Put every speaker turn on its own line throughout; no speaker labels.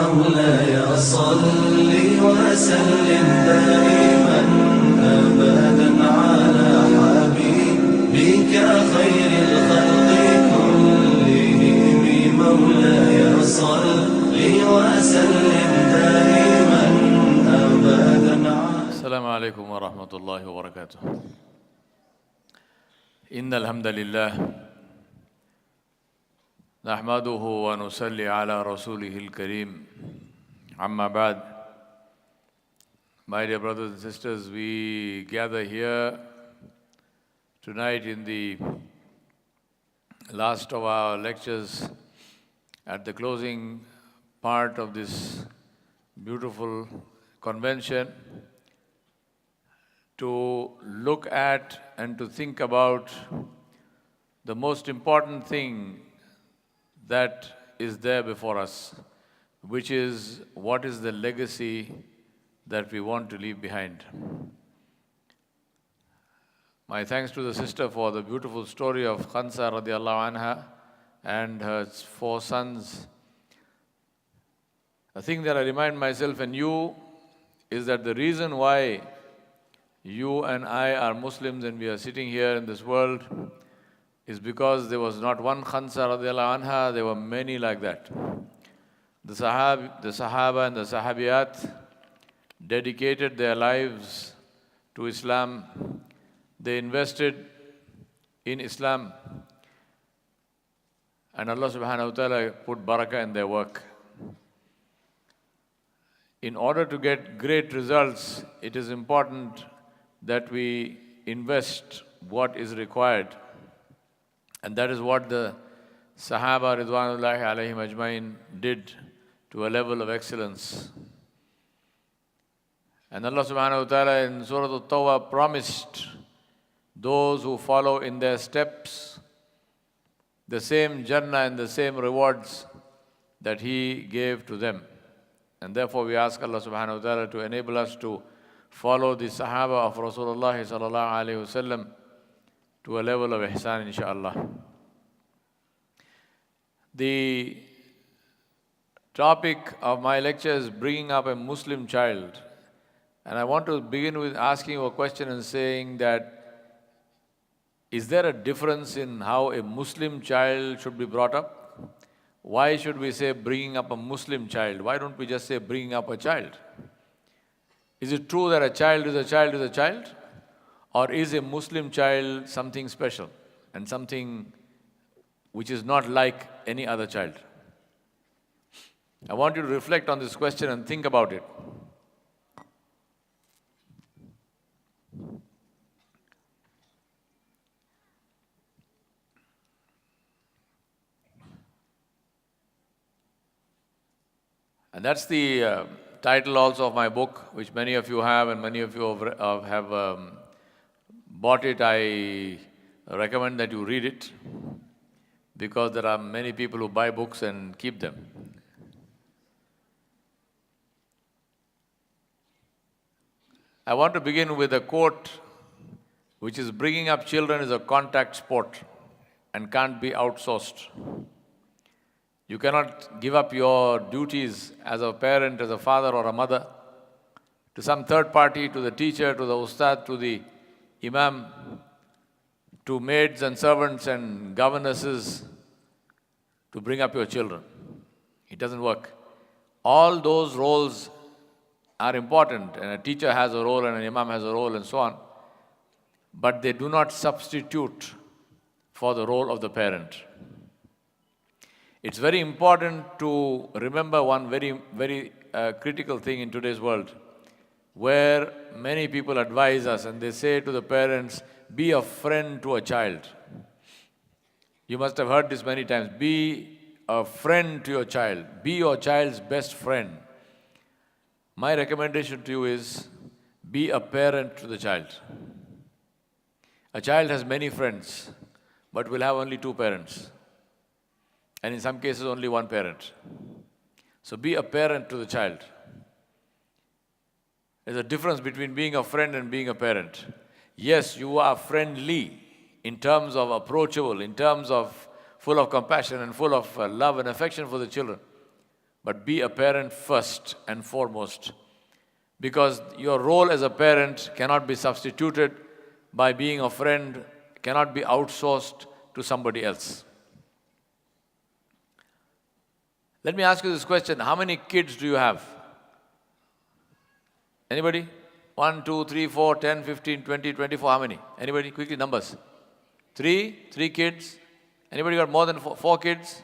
مولاي صل وسلم دائما أبدا على حبيبك خير الخلق كلهم مولاي صل وسلم دائما أبدا
السلام عليكم ورحمة الله وبركاته. إن الحمد لله نحمده ونصلي على رسوله الكريم. Amma ba'd. My dear brothers and sisters, we gather here tonight in the last of our lectures at the closing part of this beautiful convention to look at and to think about the most important thing that is there before us, which is what is the legacy that we want to leave behind. My thanks to the sister for the beautiful story of Khansa radiallahu anha and her 4 sons. A thing that I remind myself and you is that the reason why you and I are Muslims and we are sitting here in this world is because there was not one Khansa radiallahu anha, there were many like that. The Sahaba and the Sahabiyat dedicated their lives to Islam. They invested in Islam. And Allah subhanahu wa ta'ala put barakah in their work. In order to get great results, it is important that we invest what is required. And that is what the Sahaba Ridwanullahi alayhim ajmain did to a level of excellence. And Allah subhanahu wa ta'ala in Surah At-Tawbah promised those who follow in their steps the same Jannah and the same rewards that He gave to them. And therefore we ask Allah subhanahu wa ta'ala to enable us to follow the Sahaba of Rasulullah sallallahu alayhi wasallam to a level of ihsan, inshaAllah. The topic of my lecture is bringing up a Muslim child. And I want to begin with asking you a question and saying that, is there a difference in how a Muslim child should be brought up? Why should we say bringing up a Muslim child? Why don't we just say bringing up a child? Is it true that a child is a child is a child? Or is a Muslim child something special and something which is not like any other child? I want you to reflect on this question and think about it. And that's the title also of my book, which many of you have and many of you have bought it. I recommend that you read it because there are many people who buy books and keep them. I want to begin with a quote which is, bringing up children is a contact sport and can't be outsourced. You cannot give up your duties as a parent, as a father or a mother to some third party, to the teacher, to the ustad, to the imam, to maids and servants and governesses to bring up your children. It doesn't work. All those roles are important, and a teacher has a role and an imam has a role and so on, but they do not substitute for the role of the parent. It's very important to remember one very critical thing in today's world, where many people advise us and they say to the parents, be a friend to a child. You must have heard this many times. Be a friend to your child. Be your child's best friend. My recommendation to you is, be a parent to the child. A child has many friends, but will have only 2 parents. And in some cases, only 1 parent. So be a parent to the child. There's a difference between being a friend and being a parent. Yes, you are friendly in terms of approachable, in terms of full of compassion and full of love and affection for the children. but be a parent first and foremost. Because your role as a parent cannot be substituted by being a friend, cannot be outsourced to somebody else. Let me ask you this question. How many kids do you have? Anybody? 1, 2, 3, 4, 10, 15, 20, 24, how many? Anybody? Quickly, numbers. 3? 3 kids? Anybody got more than 4 kids?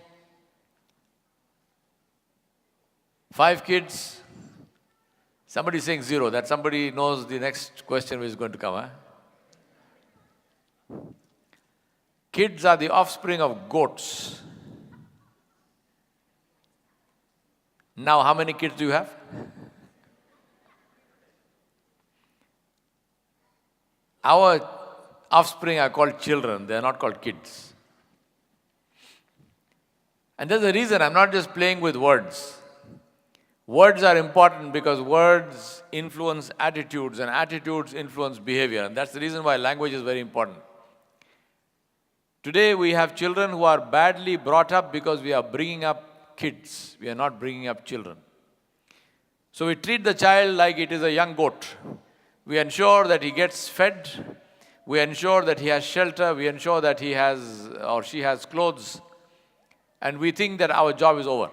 5 kids? Somebody saying 0. That somebody knows the next question is going to come. Huh? Kids are the offspring of goats. Now, how many kids do you have? Our offspring are called children. They are not called kids. And there's a reason. I'm not just playing with words. Words are important because words influence attitudes and attitudes influence behavior. And that's the reason why language is very important. Today we have children who are badly brought up because we are bringing up kids. We are not bringing up children. So we treat the child like it is a young goat. We ensure that he gets fed. We ensure that he has shelter. We ensure that he has or she has clothes. And we think that our job is over.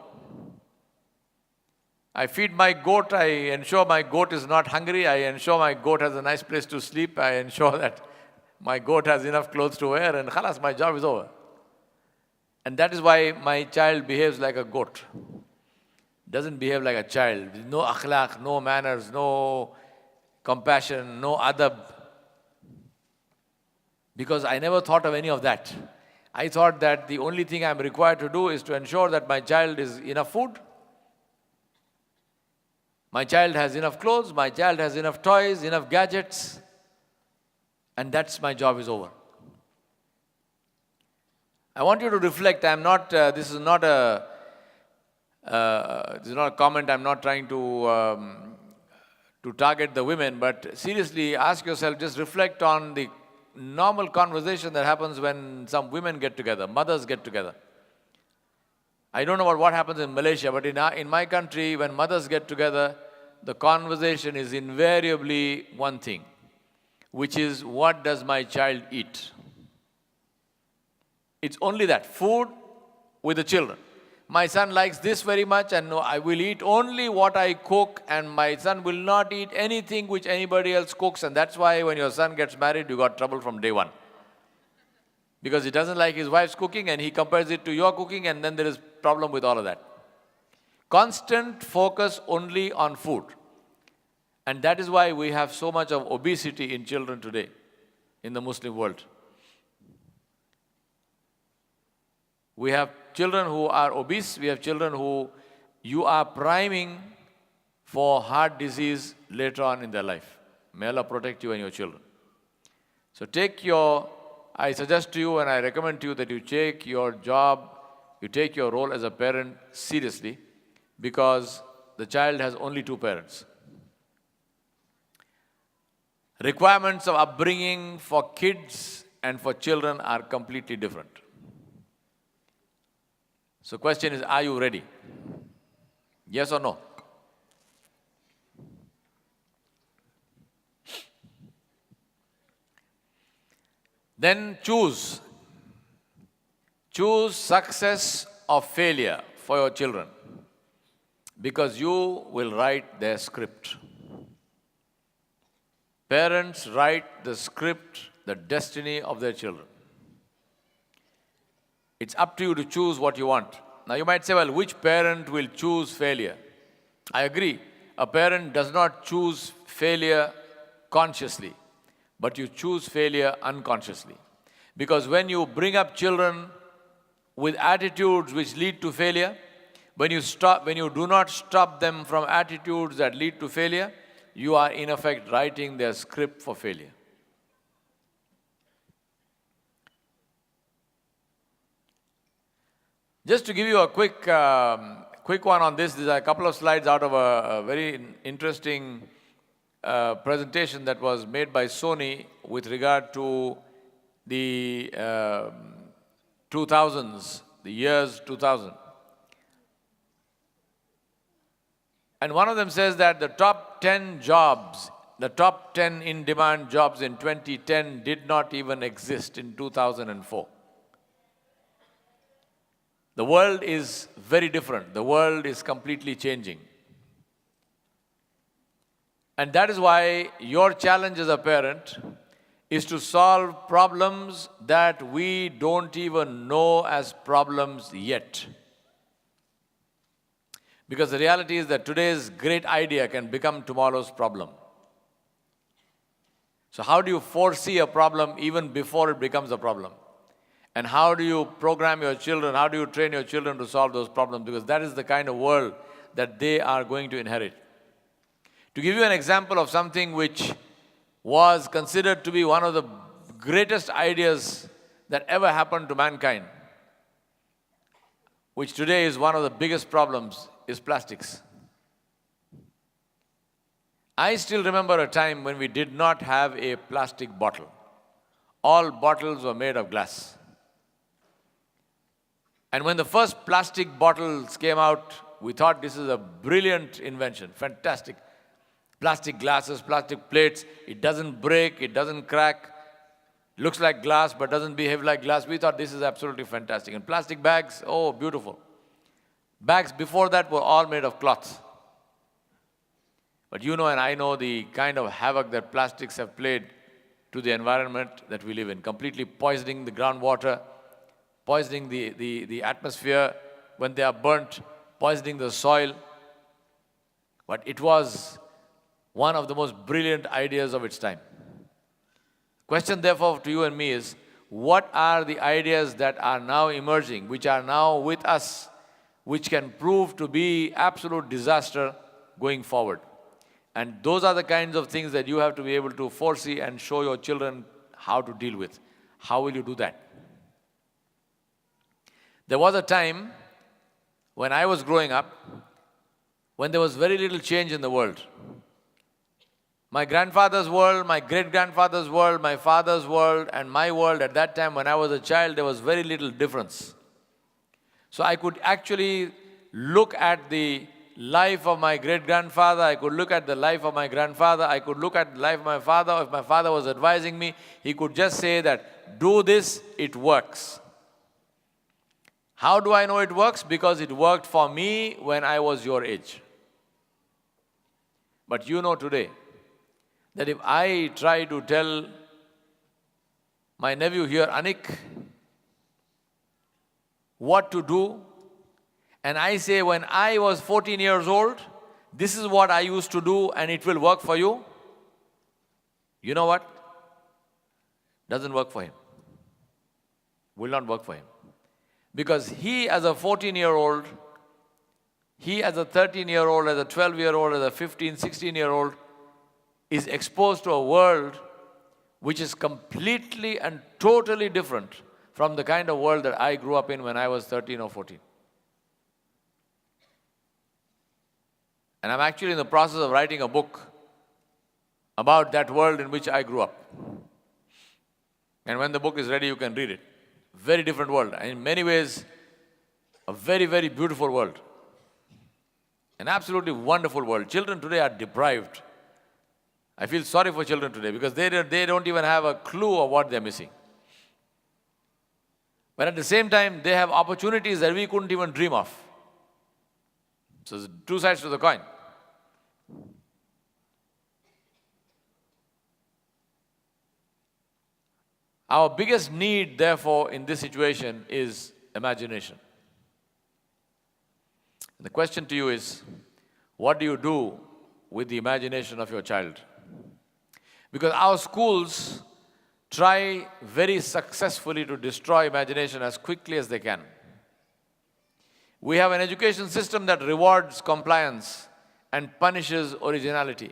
I feed my goat, I ensure my goat is not hungry, I ensure my goat has a nice place to sleep, I ensure that my goat has enough clothes to wear, and khalas, my job is over. And that is why my child behaves like a goat. Doesn't behave like a child. No akhlak, no manners, no compassion, no adab. Because I never thought of any of that. I thought that the only thing I'm required to do is to ensure that my child is enough food, my child has enough clothes, my child has enough toys, enough gadgets, and that's my job is over. I want you to reflect. This is not a comment. I'm not trying to target the women, but seriously ask yourself, just reflect on the normal conversation that happens when some women get together, mothers get together. I don't know about what happens in Malaysia, but in my country, when mothers get together, the conversation is invariably one thing, which is, what does my child eat? It's only that, food with the children. My son likes this very much, and no, I will eat only what I cook, and my son will not eat anything which anybody else cooks. And that's why when your son gets married, you got trouble from day one. Because he doesn't like his wife's cooking, and he compares it to your cooking, and then there is problem with all of that. Constant focus only on food. And that is why we have so much of obesity in children today, in the Muslim world. We have children who are obese, we have children who you are priming for heart disease later on in their life. May Allah protect you and your children. So I suggest to you and I recommend to you that you take your job, you take your role as a parent seriously, because the child has only 2 parents. Requirements of upbringing for kids and for children are completely different. So question is, are you ready? Yes or no? Then choose. Choose success or failure for your children, because you will write their script. Parents write the script, the destiny of their children. It's up to you to choose what you want. Now you might say, well, which parent will choose failure? I agree. A parent does not choose failure consciously, but you choose failure unconsciously. Because when you bring up children with attitudes which lead to failure, when you do not stop them from attitudes that lead to failure, you are in effect writing their script for failure. Just to give you a quick one on this, these are a couple of slides out of a very interesting presentation that was made by Sony with regard to the 2000s, the years 2000. And one of them says that the top 10 jobs, the top 10 in-demand jobs in 2010 did not even exist in 2004. The world is very different. The world is completely changing. And that is why your challenge as a parent is to solve problems that we don't even know as problems yet. Because the reality is that today's great idea can become tomorrow's problem. So how do you foresee a problem even before it becomes a problem? And how do you program your children, how do you train your children to solve those problems? Because that is the kind of world that they are going to inherit. To give you an example of something which was considered to be one of the greatest ideas that ever happened to mankind, which today is one of the biggest problems, is plastics. I still remember a time when we did not have a plastic bottle. All bottles were made of glass. And when the first plastic bottles came out, we thought this is a brilliant invention, fantastic. Plastic glasses, plastic plates, it doesn't break, it doesn't crack, looks like glass but doesn't behave like glass. We thought this is absolutely fantastic. And plastic bags, oh, beautiful. Bags before that were all made of cloth. But you know and I know the kind of havoc that plastics have played to the environment that we live in, completely poisoning the groundwater, poisoning the atmosphere when they are burnt, poisoning the soil. But it was one of the most brilliant ideas of its time. Question therefore to you and me is, what are the ideas that are now emerging, which are now with us, which can prove to be absolute disaster going forward? And those are the kinds of things that you have to be able to foresee and show your children how to deal with. How will you do that? There was a time when I was growing up when there was very little change in the world. My grandfather's world, my great-grandfather's world, my father's world, and my world at that time when I was a child, there was very little difference. So I could actually look at the life of my great-grandfather, I could look at the life of my grandfather, I could look at the life of my father. If my father was advising me, he could just say that, do this, it works. How do I know it works? Because it worked for me when I was your age. But you know today, that if I try to tell my nephew here, Anik, what to do, and I say when I was 14 years old, this is what I used to do and it will work for you, you know what? Doesn't work for him. Will not work for him. Because he as a 14-year-old, he as a 13-year-old, as a 12-year-old, as a 15, 16-year-old, is exposed to a world which is completely and totally different from the kind of world that I grew up in when I was 13 or 14. And I'm actually in the process of writing a book about that world in which I grew up. And when the book is ready, you can read it. Very different world. And in many ways, a very, very beautiful world. An absolutely wonderful world. Children today are deprived. I feel sorry for children today because they don't even have a clue of what they're missing. But at the same time, they have opportunities that we couldn't even dream of. So there's two sides to the coin. Our biggest need, therefore, in this situation is imagination. And the question to you is, what do you do with the imagination of your child? Because our schools try very successfully to destroy imagination as quickly as they can. We have an education system that rewards compliance and punishes originality.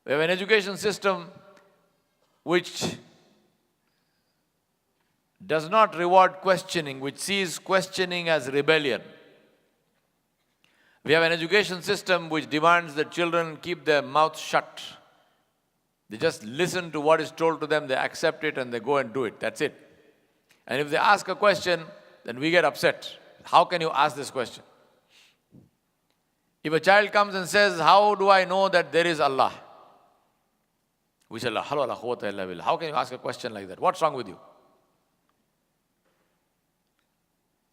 We have an education system which does not reward questioning, which sees questioning as rebellion. We have an education system which demands that children keep their mouths shut. They just listen to what is told to them, they accept it and they go and do it. That's it. And if they ask a question, then we get upset. How can you ask this question? If a child comes and says, how do I know that there is Allah? We say, how can you ask a question like that? What's wrong with you?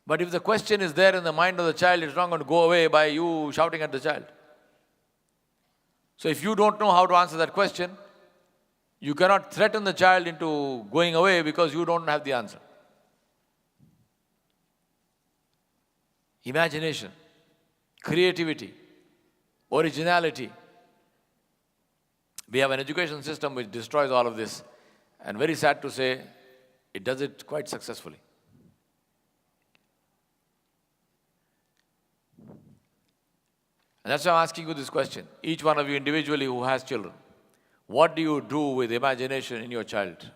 But if the question is there in the mind of the child, it's not going to go away by you shouting at the child. So if you don't know how to answer that question, you cannot threaten the child into going away because you don't have the answer. Imagination, creativity, originality. We have an education system which destroys all of this. And very sad to say, it does it quite successfully. And that's why I'm asking you this question. Each one of you individually who has children, what do you do with imagination in your child?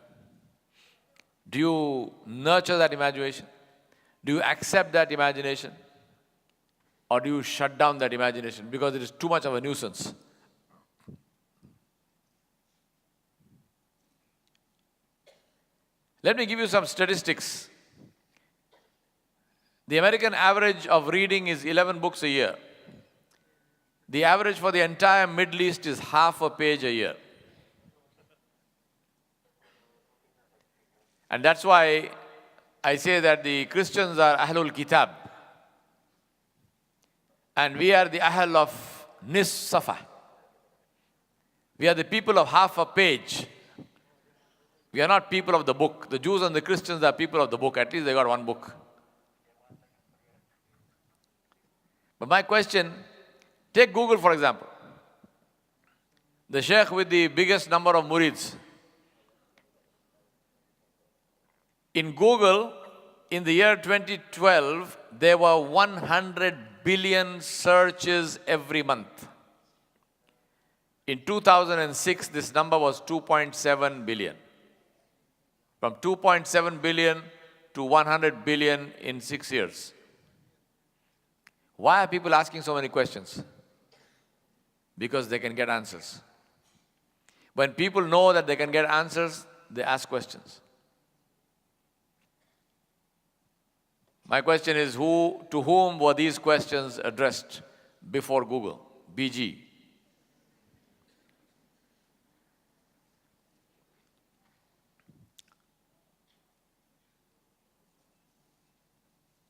Do you nurture that imagination? Do you accept that imagination? Or do you shut down that imagination because it is too much of a nuisance? Let me give you some statistics. The American average of reading is 11 books a year. The average for the entire Middle East is half a page a year. And that's why I say that the Christians are Ahlul Kitab. And we are the Ahl of Nis Safa. We are the people of half a page. We are not people of the book. The Jews and the Christians are people of the book. At least they got one book. But my question, take Google for example. The Sheikh with the biggest number of murids. In Google, in the year 2012, there were 100 billion searches every month. In 2006, this number was 2.7 billion. From 2.7 billion to 100 billion in 6 years. Why are people asking so many questions? Because they can get answers. When people know that they can get answers, they ask questions. My question is, to whom were these questions addressed before Google? BG.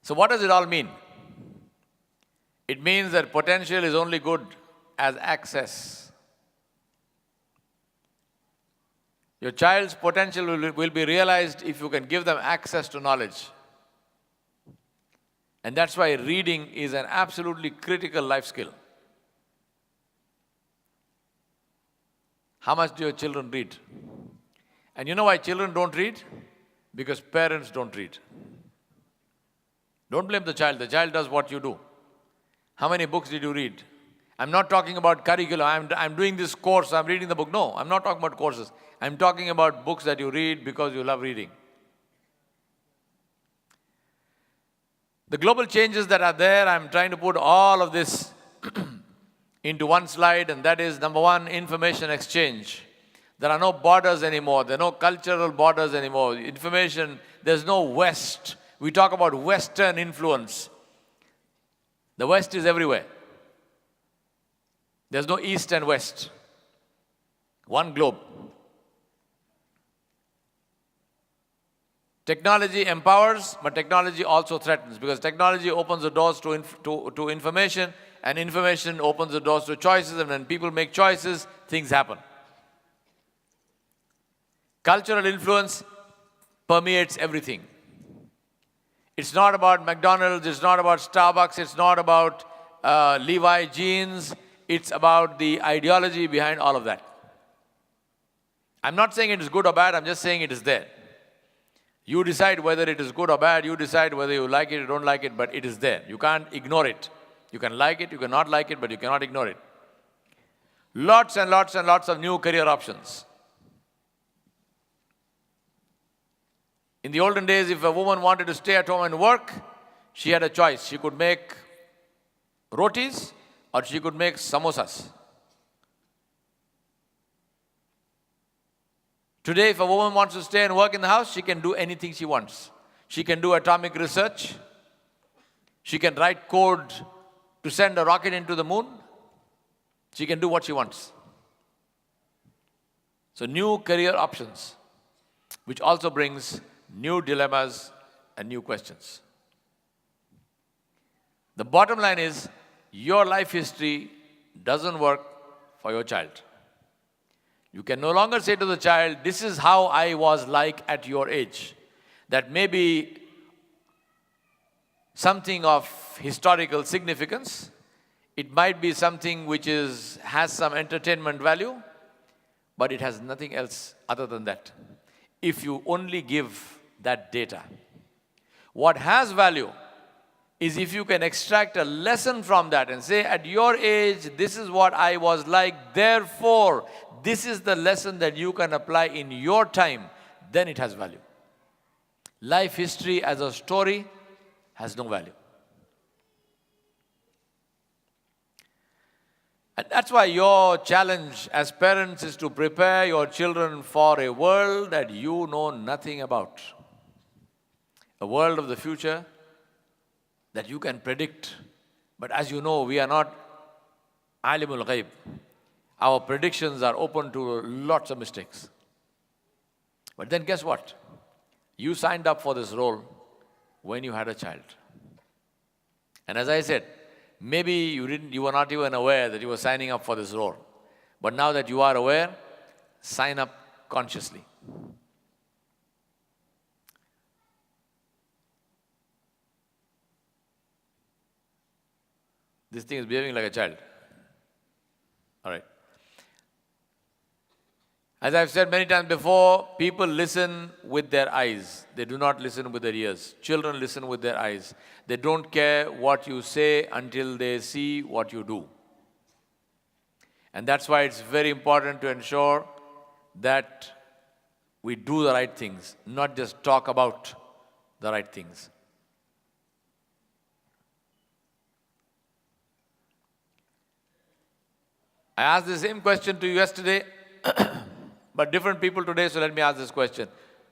So what does it all mean? It means that potential is only good as access. Your child's potential will be realized if you can give them access to knowledge. And that's why reading is an absolutely critical life skill. How much do your children read? And you know why children don't read? Because parents don't read. Don't blame the child. The child does what you do. How many books did you read? I'm not talking about curriculum. I'm doing this course, I'm reading the book. No, I'm not talking about courses. I'm talking about books that you read because you love reading. The global changes that are there, I'm trying to put all of this into one slide, and that is, number one, information exchange. There are no borders anymore. There are no cultural borders anymore. Information, there's no West. We talk about Western influence. The West is everywhere. There's no East and West. One globe. Technology empowers, but technology also threatens, because technology opens the doors to information, and information opens the doors to choices, and when people make choices, things happen. Cultural influence permeates everything. It's not about McDonald's, it's not about Starbucks, it's not about Levi jeans, it's about the ideology behind all of that. I'm not saying it is good or bad, I'm just saying it is there. You decide whether it is good or bad, you decide whether you like it or don't like it, but it is there. You can't ignore it. You can like it, you can not like it, but you cannot ignore it. Lots and lots and lots of new career options. In the olden days, if a woman wanted to stay at home and work, she had a choice. She could make rotis or she could make samosas. Today, if a woman wants to stay and work in the house, she can do anything she wants. She can do atomic research. She can write code to send a rocket into the moon, she can do what she wants. So new career options, which also brings new dilemmas and new questions. The bottom line is, your life history doesn't work for your child. You can no longer say to the child, this is how I was like at your age. That may be something of historical significance. It might be something which has some entertainment value, but it has nothing else other than that. If you only give that data. What has value is if you can extract a lesson from that and say, at your age, this is what I was like, therefore, this is the lesson that you can apply in your time, then it has value. Life history as a story has no value. And that's why your challenge as parents is to prepare your children for a world that you know nothing about. A world of the future that you can predict. But as you know, we are not alimul ghaib. Our predictions are open to lots of mistakes. But then guess what? You signed up for this role when you had a child. And as I said, maybe you were not even aware that you were signing up for this role. But now that you are aware, sign up consciously. This thing is behaving like a child. All right. As I've said many times before, people listen with their eyes. They do not listen with their ears. Children listen with their eyes. They don't care what you say until they see what you do. And that's why it's very important to ensure that we do the right things, not just talk about the right things. I asked the same question to you yesterday, but different people today, so let me ask this question.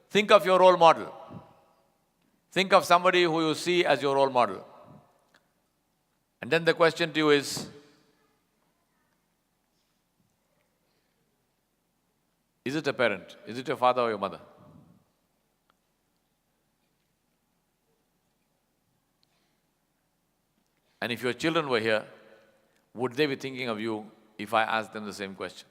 Think of your role model. Think of somebody who you see as your role model. And then the question to you is it a parent? Is it your father or your mother? And if your children were here, would they be thinking of you if I asked them the same question?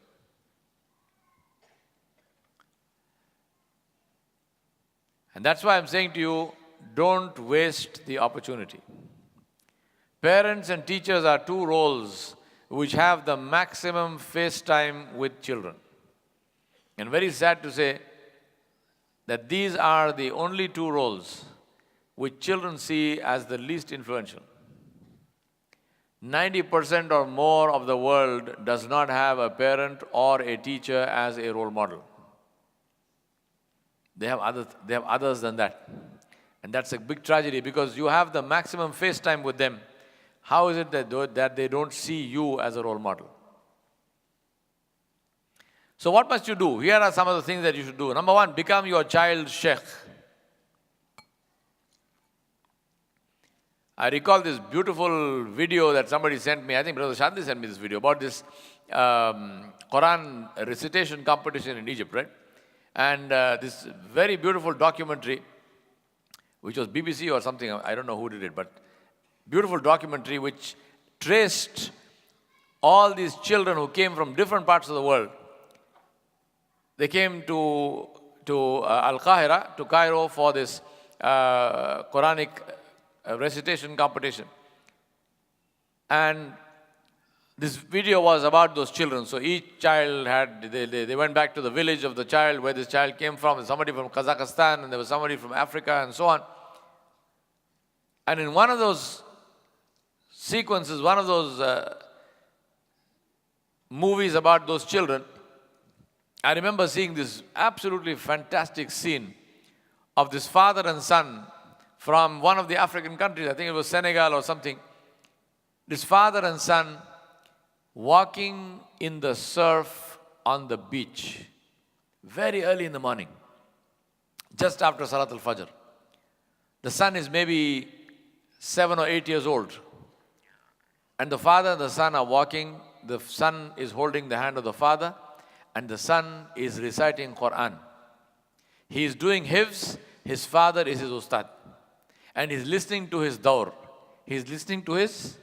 And that's why I'm saying to you, don't waste the opportunity. Parents and teachers are two roles which have the maximum face time with children. And very sad to say that these are the only two roles which children see as the least influential. 90% or more of the world does not have a parent or a teacher as a role model. They have others than that. And that's a big tragedy because you have the maximum face time with them. How is it that they don't see you as a role model? So what must you do? Here are some of the things that you should do. Number one, become your child's Sheikh. I recall this beautiful video that somebody sent me. I think Brother Shadli sent me this video about this Quran recitation competition in Egypt, right? And this very beautiful documentary, which was BBC or something, I don't know who did it, but beautiful documentary which traced all these children who came from different parts of the world. They came to Al-Qahira, to Cairo, for this Quranic recitation competition. And this video was about those children. So each child they went back to the village of the child where this child came from. Somebody from Kazakhstan, and there was somebody from Africa, and so on. And in one of those sequences, one of those movies about those children, I remember seeing this absolutely fantastic scene of this father and son from one of the African countries. I think it was Senegal or something. This father and son walking in the surf on the beach very early in the morning, just after Salat al-Fajr. The son is maybe 7 or 8 years old. and the father and the son are walking. The son is holding the hand of the father, and the son is reciting Quran. He is doing hifz, his father is his ustad. And he's listening to his daur. He's listening to his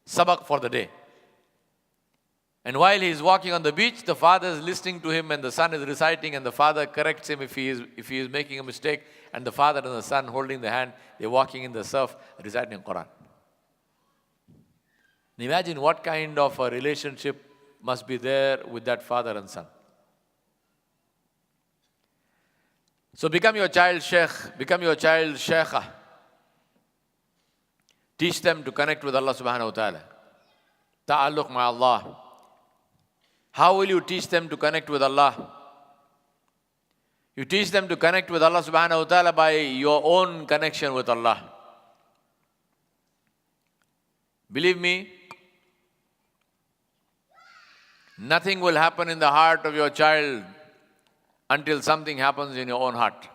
sabak for the day. And while he is walking on the beach, the father is listening to him and the son is reciting, and the father corrects him if he is making a mistake, and the father and the son holding the hand, they're walking in the surf, reciting Quran. Imagine what kind of a relationship must be there with that father and son. So become your child sheikh, become your child sheikha. Teach them to connect with Allah subhanahu wa ta'ala. Ta'alluq ma'Allah. How will you teach them to connect with Allah? You teach them to connect with Allah subhanahu wa ta'ala by your own connection with Allah. Believe me, nothing will happen in the heart of your child until something happens in your own heart.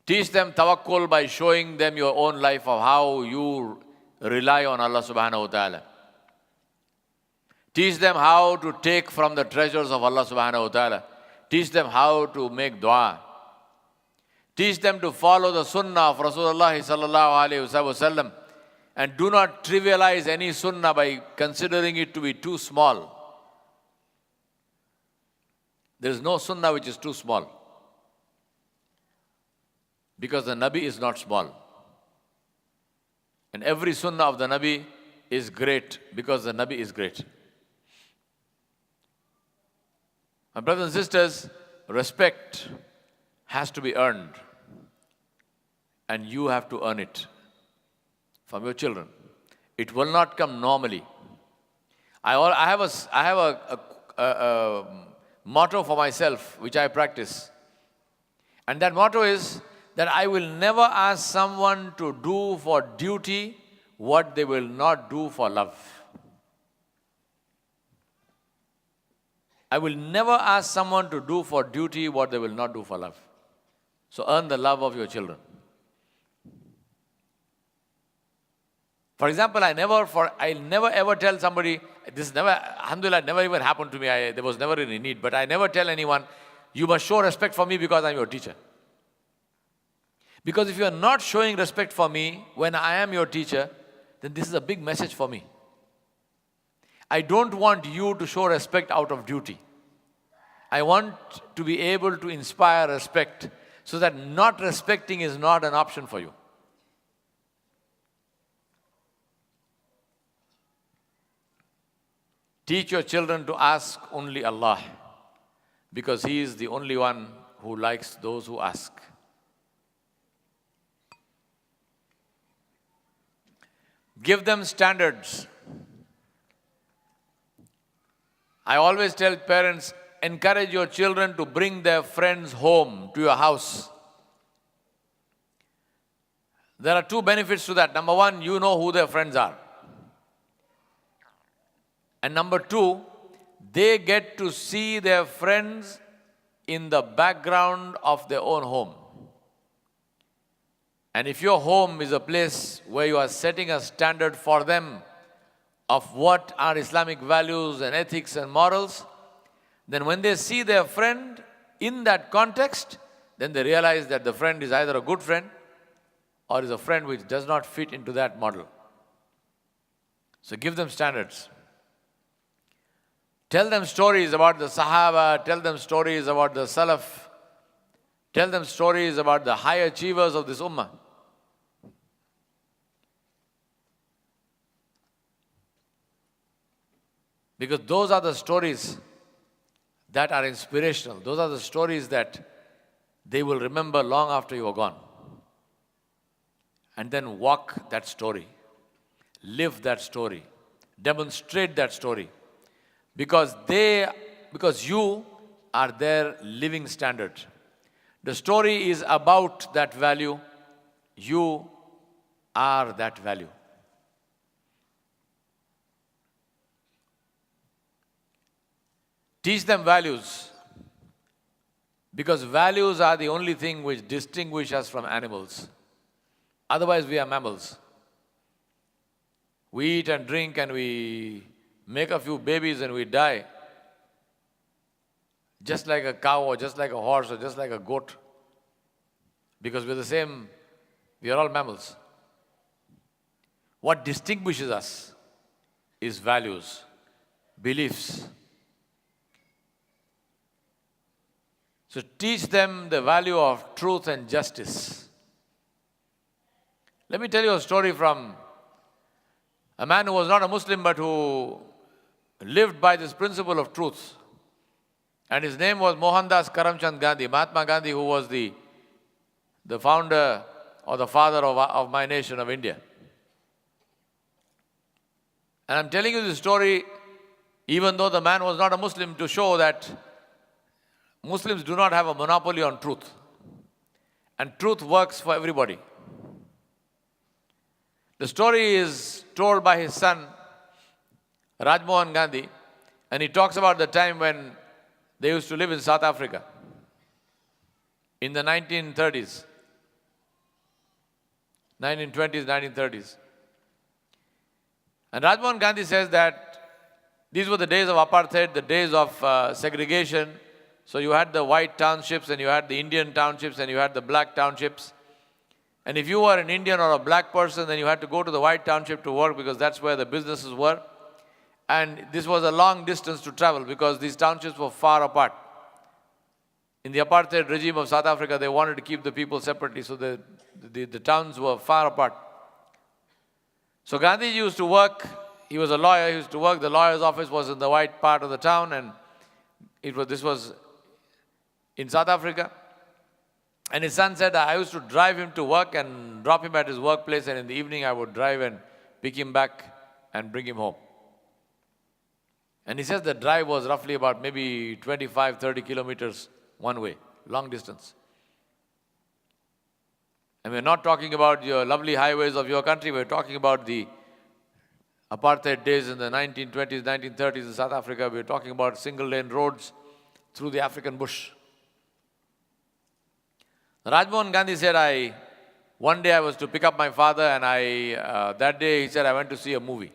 Teach them tawakkul by showing them your own life of how you rely on Allah subhanahu wa ta'ala. Teach them how to take from the treasures of Allah subhanahu wa ta'ala. Teach them how to make dua. Teach them to follow the sunnah of Rasulullah sallallahu alayhi wa sallam. And do not trivialize any sunnah by considering it to be too small. There is no sunnah which is too small. Because the Nabi is not small. And every sunnah of the Nabi is great because the Nabi is great. My brothers and sisters, respect has to be earned. And you have to earn it from your children. It will not come normally. I have a motto for myself, which I practice. And that motto is that I will never ask someone to do for duty what they will not do for love. I will never ask someone to do for duty what they will not do for love. So earn the love of your children. For example, I'll never ever tell somebody, alhamdulillah, never even happened to me, there was never any need, but I never tell anyone, you must show respect for me because I'm your teacher. Because if you are not showing respect for me when I am your teacher, then this is a big message for me. I don't want you to show respect out of duty. I want to be able to inspire respect so that not respecting is not an option for you. Teach your children to ask only Allah, because He is the only one who likes those who ask. Give them standards. I always tell parents, encourage your children to bring their friends home to your house. There are two benefits to that. Number one, you know who their friends are. And number two, they get to see their friends in the background of their own home. And if your home is a place where you are setting a standard for them of what are Islamic values and ethics and morals, then when they see their friend in that context, then they realize that the friend is either a good friend or is a friend which does not fit into that model. So give them standards. Tell them stories about the Sahaba, tell them stories about the Salaf, tell them stories about the high achievers of this ummah. Because those are the stories that are inspirational. Those are the stories that they will remember long after you are gone. And then walk that story, live that story, demonstrate that story. Because you are their living standard. The story is about that value. You are that value. Teach them values. Because values are the only thing which distinguish us from animals. Otherwise, we are mammals. We eat and drink and we make a few babies and we die. Just like a cow or just like a horse or just like a goat. Because we are all mammals. What distinguishes us is values, beliefs. So teach them the value of truth and justice. Let me tell you a story from a man who was not a Muslim but who lived by this principle of truth. And his name was Mohandas Karamchand Gandhi, Mahatma Gandhi, who was the founder or the father of my nation of India. And I'm telling you this story even though the man was not a Muslim, to show that Muslims do not have a monopoly on truth. And truth works for everybody. The story is told by his son, Rajmohan Gandhi, and he talks about the time when they used to live in South Africa in the 1930s, 1920s, 1930s. And Rajmohan Gandhi says that these were the days of apartheid, the days of segregation. So you had the white townships and you had the Indian townships and you had the black townships. And if you were an Indian or a black person, then you had to go to the white township to work because that's where the businesses were. And this was a long distance to travel because these townships were far apart. In the apartheid regime of South Africa, they wanted to keep the people separately, so the towns were far apart. So Gandhi used to work, he was a lawyer, he used to work, the lawyer's office was in the white part of the town, and this was in South Africa. And his son said, I used to drive him to work and drop him at his workplace, and in the evening I would drive and pick him back and bring him home. And he says the drive was roughly about maybe 25, 30 kilometers one way, long distance. And we're not talking about your lovely highways of your country, we're talking about the apartheid days in the 1920s, 1930s in South Africa. We're talking about single-lane roads through the African bush. Rajmohan Gandhi said, one day I was to pick up my father, and that day he said, I went to see a movie.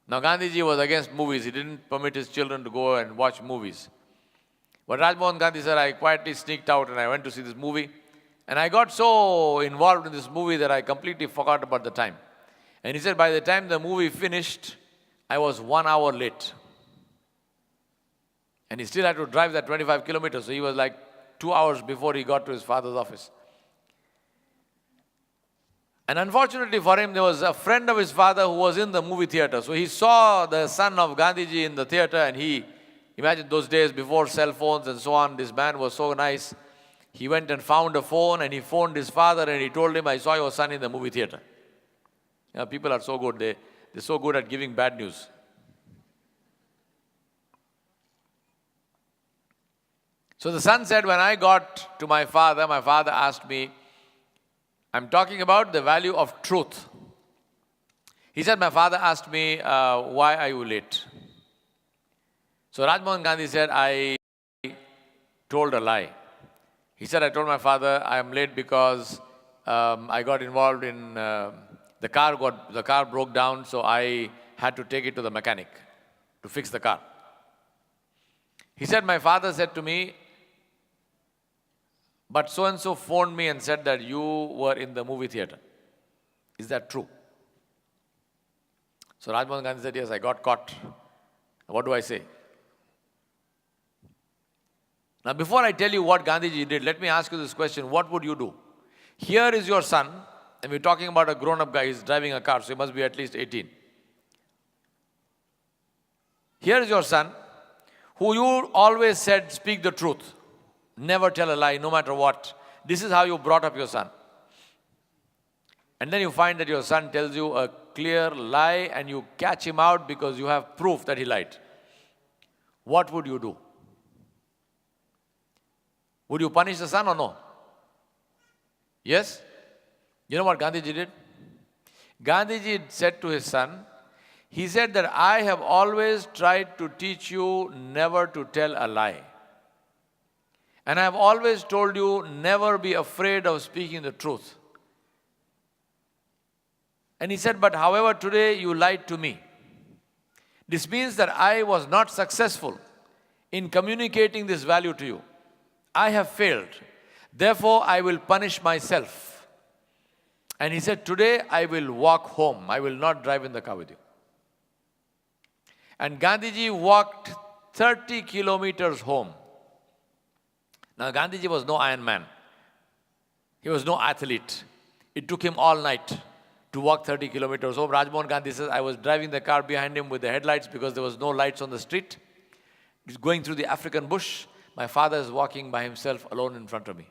Now Gandhiji was against movies. He didn't permit his children to go and watch movies. But Rajmohan Gandhi said, I quietly sneaked out and I went to see this movie. And I got so involved in this movie that I completely forgot about the time. And he said, by the time the movie finished, I was 1 hour late. And he still had to drive that 25 kilometers. So he was like 2 hours before he got to his father's office. And unfortunately for him, there was a friend of his father who was in the movie theater. So he saw the son of Gandhiji in the theater, and imagine those days before cell phones and so on, this man was so nice. He went and found a phone and he phoned his father and he told him, I saw your son in the movie theater. You know, people are so good, they're so good at giving bad news. So the son said, when I got to my father asked me, I'm talking about the value of truth. He said, my father asked me, why are you late? So Rajmohan Gandhi said, I told a lie. He said, I told my father, I am late because I got involved in, the car broke down, so I had to take it to the mechanic to fix the car. He said, my father said to me, but so-and-so phoned me and said that you were in the movie theater. Is that true? So Rajmohan Gandhi said, yes, I got caught. What do I say? Now before I tell you what Gandhiji did, let me ask you this question. What would you do? Here is your son, and we're talking about a grown-up guy. He's driving a car, so he must be at least 18. Here is your son, who you always said, speak the truth. Never tell a lie, no matter what. This is how you brought up your son. And then you find that your son tells you a clear lie and you catch him out because you have proof that he lied. What would you do? Would you punish the son or no? Yes? You know what Gandhiji did? Gandhiji said to his son, he said that I have always tried to teach you never to tell a lie. And I have always told you never be afraid of speaking the truth. And he said, but however, today you lied to me. This means that I was not successful in communicating this value to you. I have failed. Therefore, I will punish myself. And he said, today I will walk home. I will not drive in the car with you. And Gandhiji walked 30 kilometers home. Now, Gandhiji was no Iron Man. He was no athlete. It took him all night to walk 30 kilometers home. Rajmohan Gandhi says, I was driving the car behind him with the headlights because there was no lights on the street. He's going through the African bush. My father is walking by himself alone in front of me.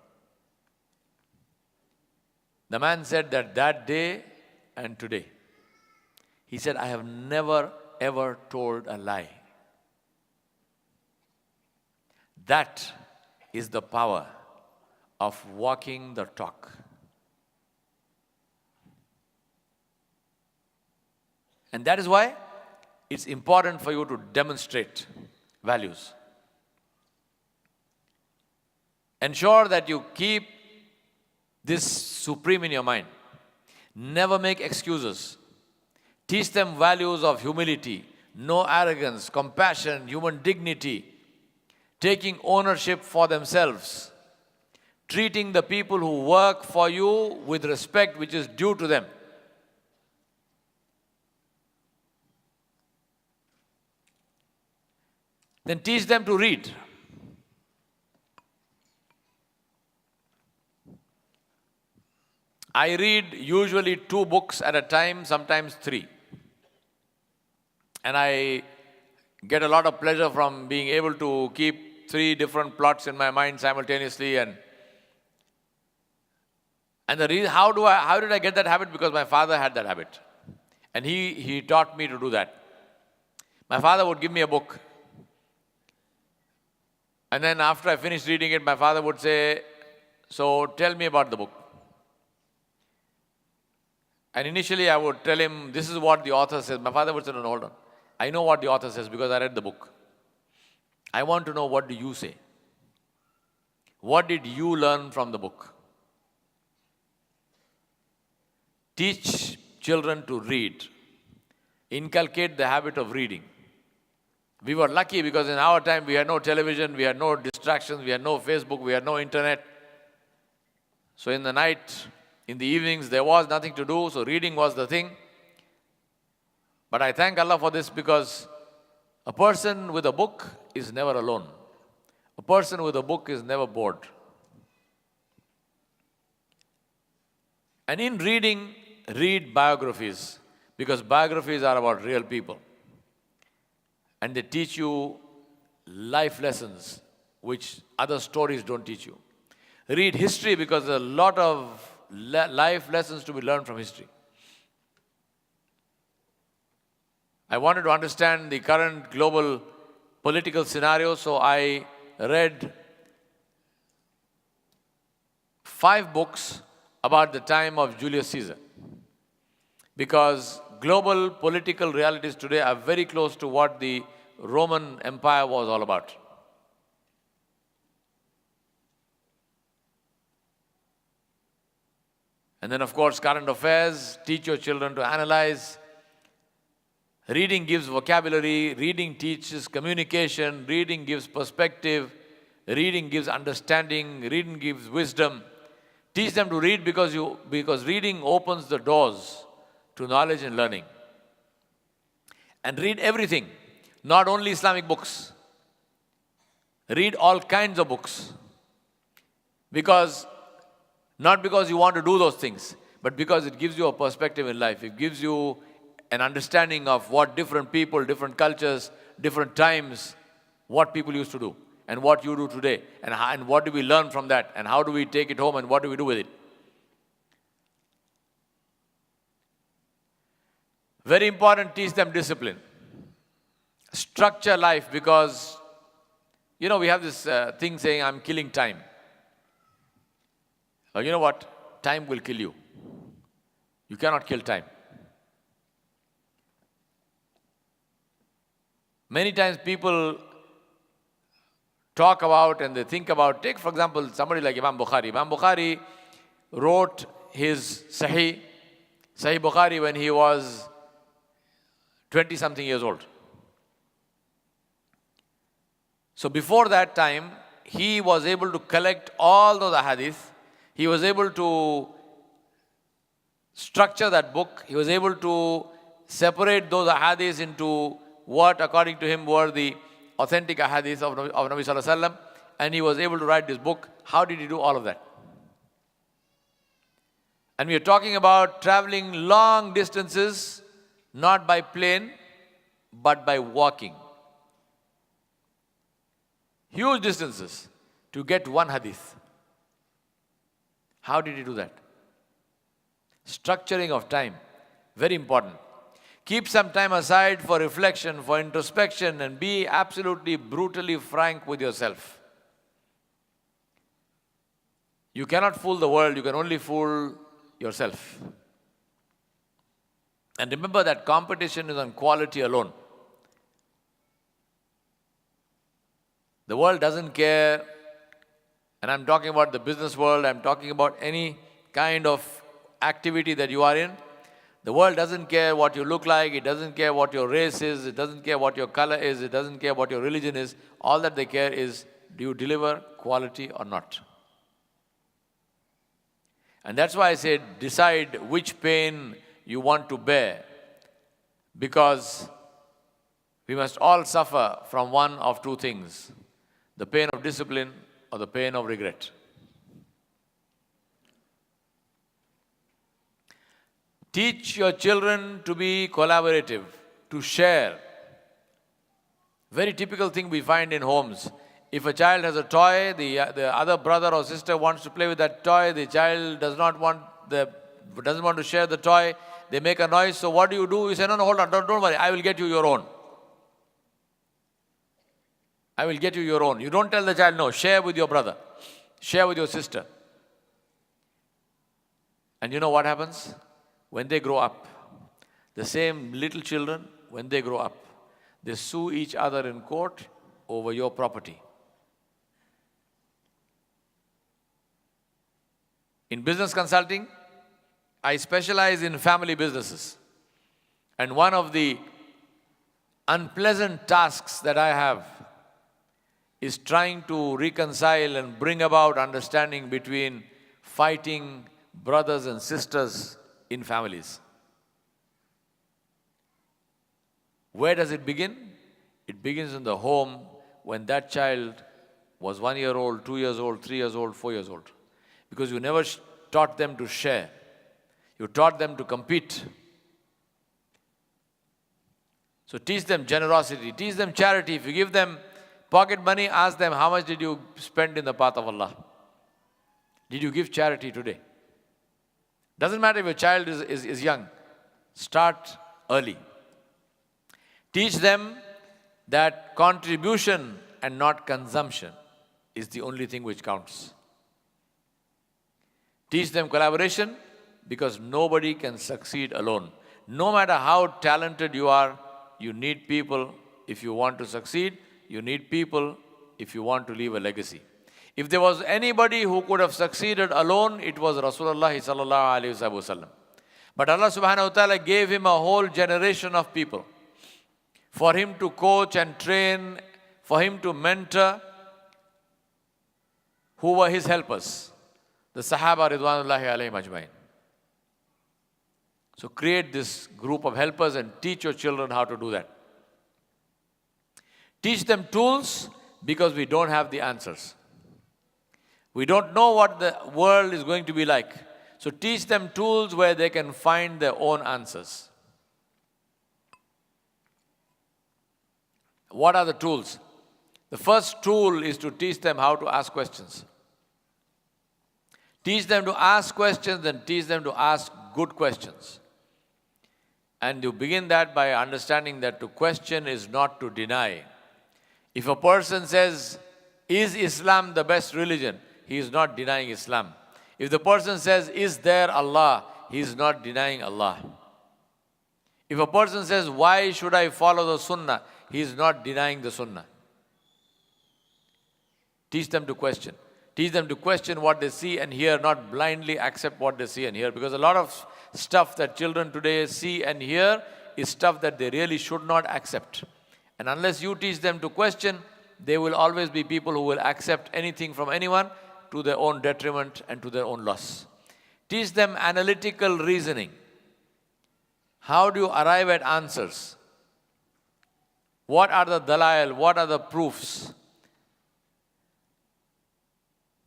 The man said that day and today, he said, I have never ever told a lie. That is the power of walking the talk. And that is why it's important for you to demonstrate values. Ensure that you keep this supreme in your mind. Never make excuses. Teach them values of humility, no arrogance, compassion, human dignity, taking ownership for themselves, treating the people who work for you with respect which is due to them. Then teach them to read. I read usually 2 books at a time, sometimes 3. And I get a lot of pleasure from being able to keep 3 different plots in my mind simultaneously. And the reason, how did I get that habit? Because my father had that habit. And he taught me to do that. My father would give me a book. And then after I finished reading it, my father would say, so tell me about the book. And initially I would tell him, this is what the author says. My father would say, no, hold on. I know what the author says because I read the book. I want to know, what do you say? What did you learn from the book? Teach children to read. Inculcate the habit of reading. We were lucky because in our time we had no television, we had no distractions, we had no Facebook, we had no internet. So in the night, in the evenings, there was nothing to do, so reading was the thing. But I thank Allah for this because a person with a book is never alone. A person with a book is never bored. And in reading, read biographies because biographies are about real people. And they teach you life lessons which other stories don't teach you. Read history because there's a lot of life lessons to be learned from history. I wanted to understand the current global political scenario, so I read 5 books about the time of Julius Caesar. Because global political realities today are very close to what the Roman Empire was all about. And then, of course, current affairs, teach your children to analyze. Reading gives vocabulary, reading teaches communication, reading gives perspective, reading gives understanding, reading gives wisdom. Teach them to read because reading opens the doors to knowledge and learning. And read everything, not only Islamic books. Read all kinds of books. Not because you want to do those things, but because it gives you a perspective in life. It gives you an understanding of what different people, different cultures, different times, what people used to do and what you do today and what do we learn from that and how do we take it home and what do we do with it. Very important, teach them discipline. Structure life because, we have this thing saying, I'm killing time. You know what? Time will kill you. You cannot kill time. Many times people talk about and they think about, take for example somebody like Imam Bukhari. Imam Bukhari wrote his Sahih Sahih Bukhari when he was 20-something years old. So before that time, he was able to collect all those hadith. He was able to structure that book. He was able to separate those hadiths into what, according to him, were the authentic hadiths of Nabi Sallallahu Alaihi Wasallam. And he was able to write this book. How did he do all of that? And we are talking about traveling long distances, not by plane, but by walking. Huge distances to get one hadith. How did he do that? Structuring of time, very important. Keep some time aside for reflection, for introspection, and be absolutely brutally frank with yourself. You cannot fool the world, you can only fool yourself. And remember that competition is on quality alone. The world doesn't care, and I'm talking about the business world, I'm talking about any kind of activity that you are in. The world doesn't care what you look like, it doesn't care what your race is, it doesn't care what your color is, it doesn't care what your religion is. All that they care is, do you deliver quality or not? And that's why I said, decide which pain you want to bear. Because we must all suffer from one of two things: the pain of discipline or the pain of regret. Teach your children to be collaborative, to share. Very typical thing we find in homes. If a child has a toy, the other brother or sister wants to play with that toy, the child doesn't want to share the toy, they make a noise. So what do? You say, no, hold on, don't worry, I will get you your own. I will get you your own. You don't tell the child, no, share with your brother, share with your sister. And you know what happens? When they grow up, the same little children, when they grow up, they sue each other in court over your property. In business consulting, I specialize in family businesses. And one of the unpleasant tasks that I have is trying to reconcile and bring about understanding between fighting brothers and sisters in families. Where does it begin? It begins in the home when that child was 1 year old, 2 years old, 3 years old, 4 years old. Because you never taught them to share. You taught them to compete. So teach them generosity, teach them charity. If you give them pocket money, ask them, how much did you spend in the path of Allah? Did you give charity today? Doesn't matter if your child is young. Start early. Teach them that contribution and not consumption is the only thing which counts. Teach them collaboration, because nobody can succeed alone. No matter how talented you are, you need people if you want to succeed. You need people if you want to leave a legacy. If there was anybody who could have succeeded alone, it was Rasulullah sallallahu alaihi wasallam. But Allah subhanahu wa ta'ala gave him a whole generation of people for him to coach and train, for him to mentor, who were his helpers. The Sahaba Ridwanullahi alayhim ajmain. So create this group of helpers and teach your children how to do that. Teach them tools, because we don't have the answers. We don't know what the world is going to be like. So teach them tools where they can find their own answers. What are the tools? The first tool is to teach them how to ask questions. Teach them to ask questions and teach them to ask good questions. And you begin that by understanding that to question is not to deny. If a person says, is Islam the best religion? He is not denying Islam. If the person says, is there Allah? He is not denying Allah. If a person says, why should I follow the Sunnah? He is not denying the Sunnah. Teach them to question. Teach them to question what they see and hear, not blindly accept what they see and hear. Because a lot of stuff that children today see and hear is stuff that they really should not accept. And unless you teach them to question, they will always be people who will accept anything from anyone to their own detriment and to their own loss. Teach them analytical reasoning. How do you arrive at answers? What are the dalail? What are the proofs?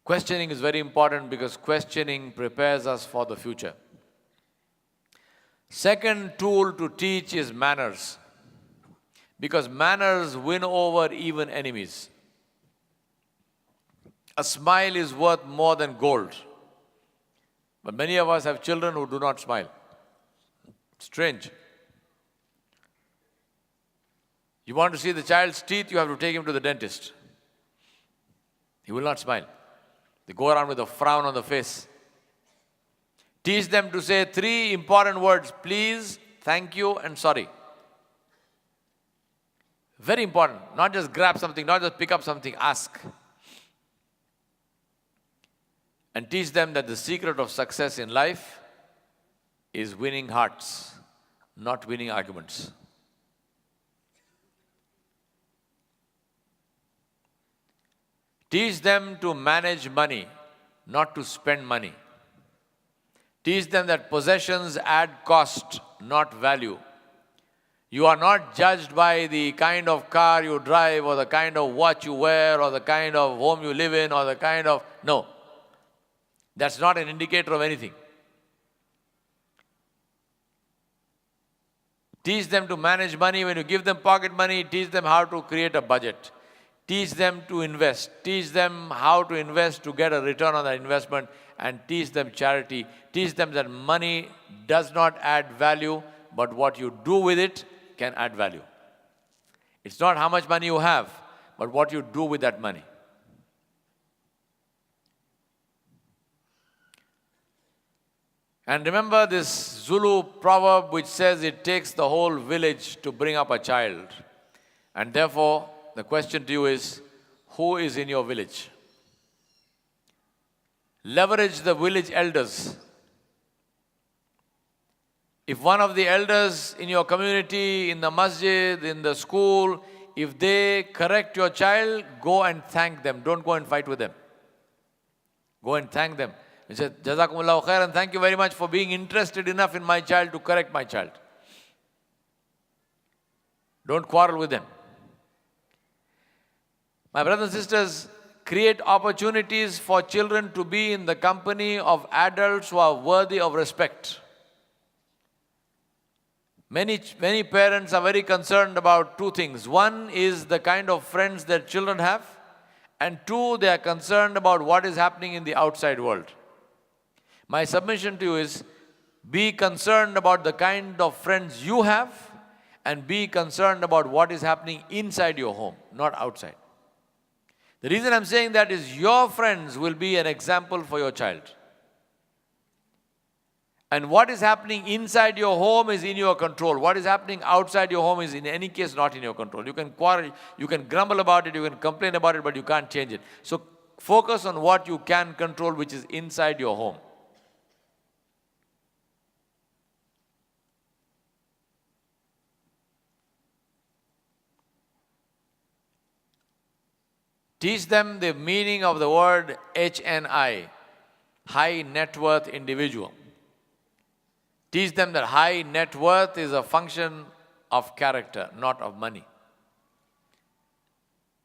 Questioning is very important because questioning prepares us for the future. Second tool to teach is manners. Because manners win over even enemies. A smile is worth more than gold. But many of us have children who do not smile. Strange. You want to see the child's teeth, you have to take him to the dentist. He will not smile. They go around with a frown on the face. Teach them to say 3 important words: please, thank you, and sorry. Very important. Not just grab something, not just pick up something, ask. And teach them that the secret of success in life is winning hearts, not winning arguments. Teach them to manage money, not to spend money. Teach them that possessions add cost, not value. You are not judged by the kind of car you drive or the kind of watch you wear or the kind of home you live in or the kind of... No. That's not an indicator of anything. Teach them to manage money. When you give them pocket money, teach them how to create a budget. Teach them to invest. Teach them how to invest to get a return on that investment, and teach them charity. Teach them that money does not add value, but what you do with it can add value. It's not how much money you have, but what you do with that money. And remember this Zulu proverb which says it takes the whole village to bring up a child. And therefore, the question to you is, who is in your village? Leverage the village elders. If one of the elders in your community, in the masjid, in the school, if they correct your child, go and thank them. Don't go and fight with them. Go and thank them. He said, Jazakumullahu khairan, thank you very much for being interested enough in my child to correct my child. Don't quarrel with them. My brothers and sisters, create opportunities for children to be in the company of adults who are worthy of respect. Many parents are very concerned about 2 things. One is the kind of friends their children have, and 2, they are concerned about what is happening in the outside world. My submission to you is, be concerned about the kind of friends you have, and be concerned about what is happening inside your home, not outside. The reason I'm saying that is your friends will be an example for your child. And what is happening inside your home is in your control. What is happening outside your home is in any case not in your control. You can quarrel, you can grumble about it, you can complain about it, but you can't change it. So focus on what you can control, which is inside your home. Teach them the meaning of the word HNI, high net worth individual. Teach them that high net worth is a function of character, not of money.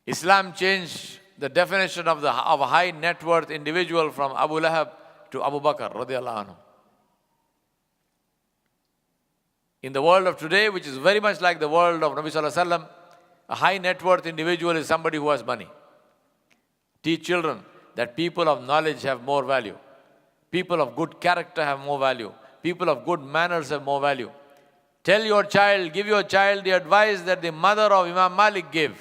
Islam changed the definition of a high net worth individual from Abu Lahab to Abu Bakr radiallahu anhu. In the world of today, which is very much like the world of Nabi sallallahu alaihi wasallam, a high net worth individual is somebody who has money. Teach children that people of knowledge have more value. People of good character have more value. People of good manners have more value. Tell your child, give your child the advice that the mother of Imam Malik gave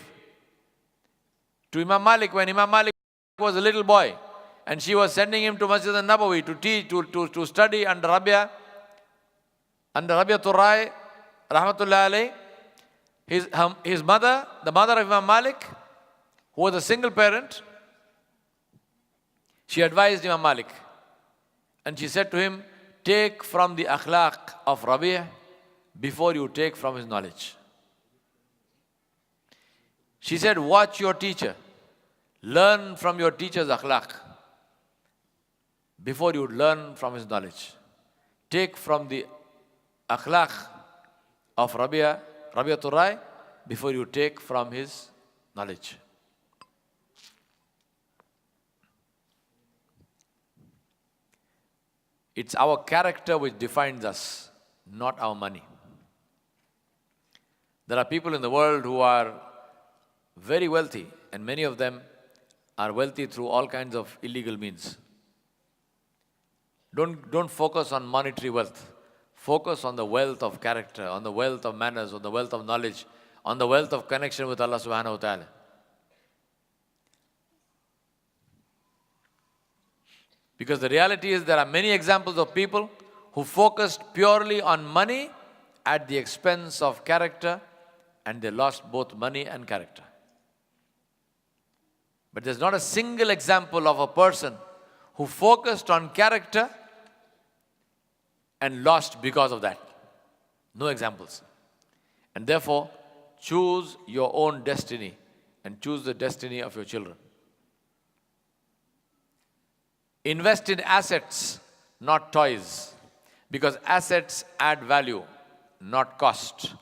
to Imam Malik when Imam Malik was a little boy and she was sending him to Masjid al-Nabawi to teach, to study under Rabi'atul Rai, rahmatullahi alayh. His mother, the mother of Imam Malik, who was a single parent, She advised Imam Malik. And she said to him, take from the akhlaq of Rabi' before you take from his knowledge. She said, watch your teacher. Learn from your teacher's akhlaq before you learn from his knowledge. Take from the akhlaq of Rabi'atul Rai before you take from his knowledge. It's our character which defines us, not our money. There are people in the world who are very wealthy, and many of them are wealthy through all kinds of illegal means. Don't focus on monetary wealth. Focus on the wealth of character, on the wealth of manners, on the wealth of knowledge, on the wealth of connection with Allah subhanahu wa ta'ala. Because the reality is there are many examples of people who focused purely on money at the expense of character, and they lost both money and character. But there's not a single example of a person who focused on character and lost because of that. No examples. And therefore, choose your own destiny and choose the destiny of your children. Invest in assets, not toys, because assets add value, not cost.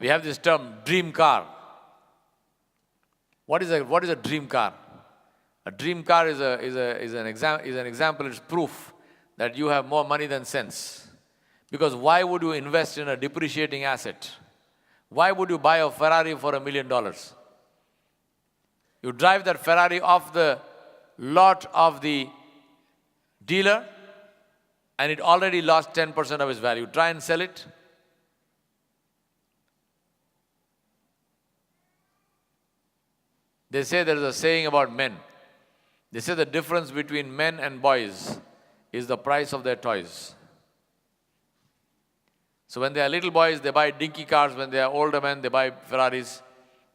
We have this term, dream car. What is a dream car? A dream car is an example, it's proof that you have more money than sense. Because why would you invest in a depreciating asset? Why would you buy a Ferrari for $1 million? You drive that Ferrari off the lot of the dealer and it already lost 10% of its value. Try and sell it. They say there is a saying about men. They say the difference between men and boys is the price of their toys. So when they are little boys, they buy dinky cars. When they are older men, they buy Ferraris.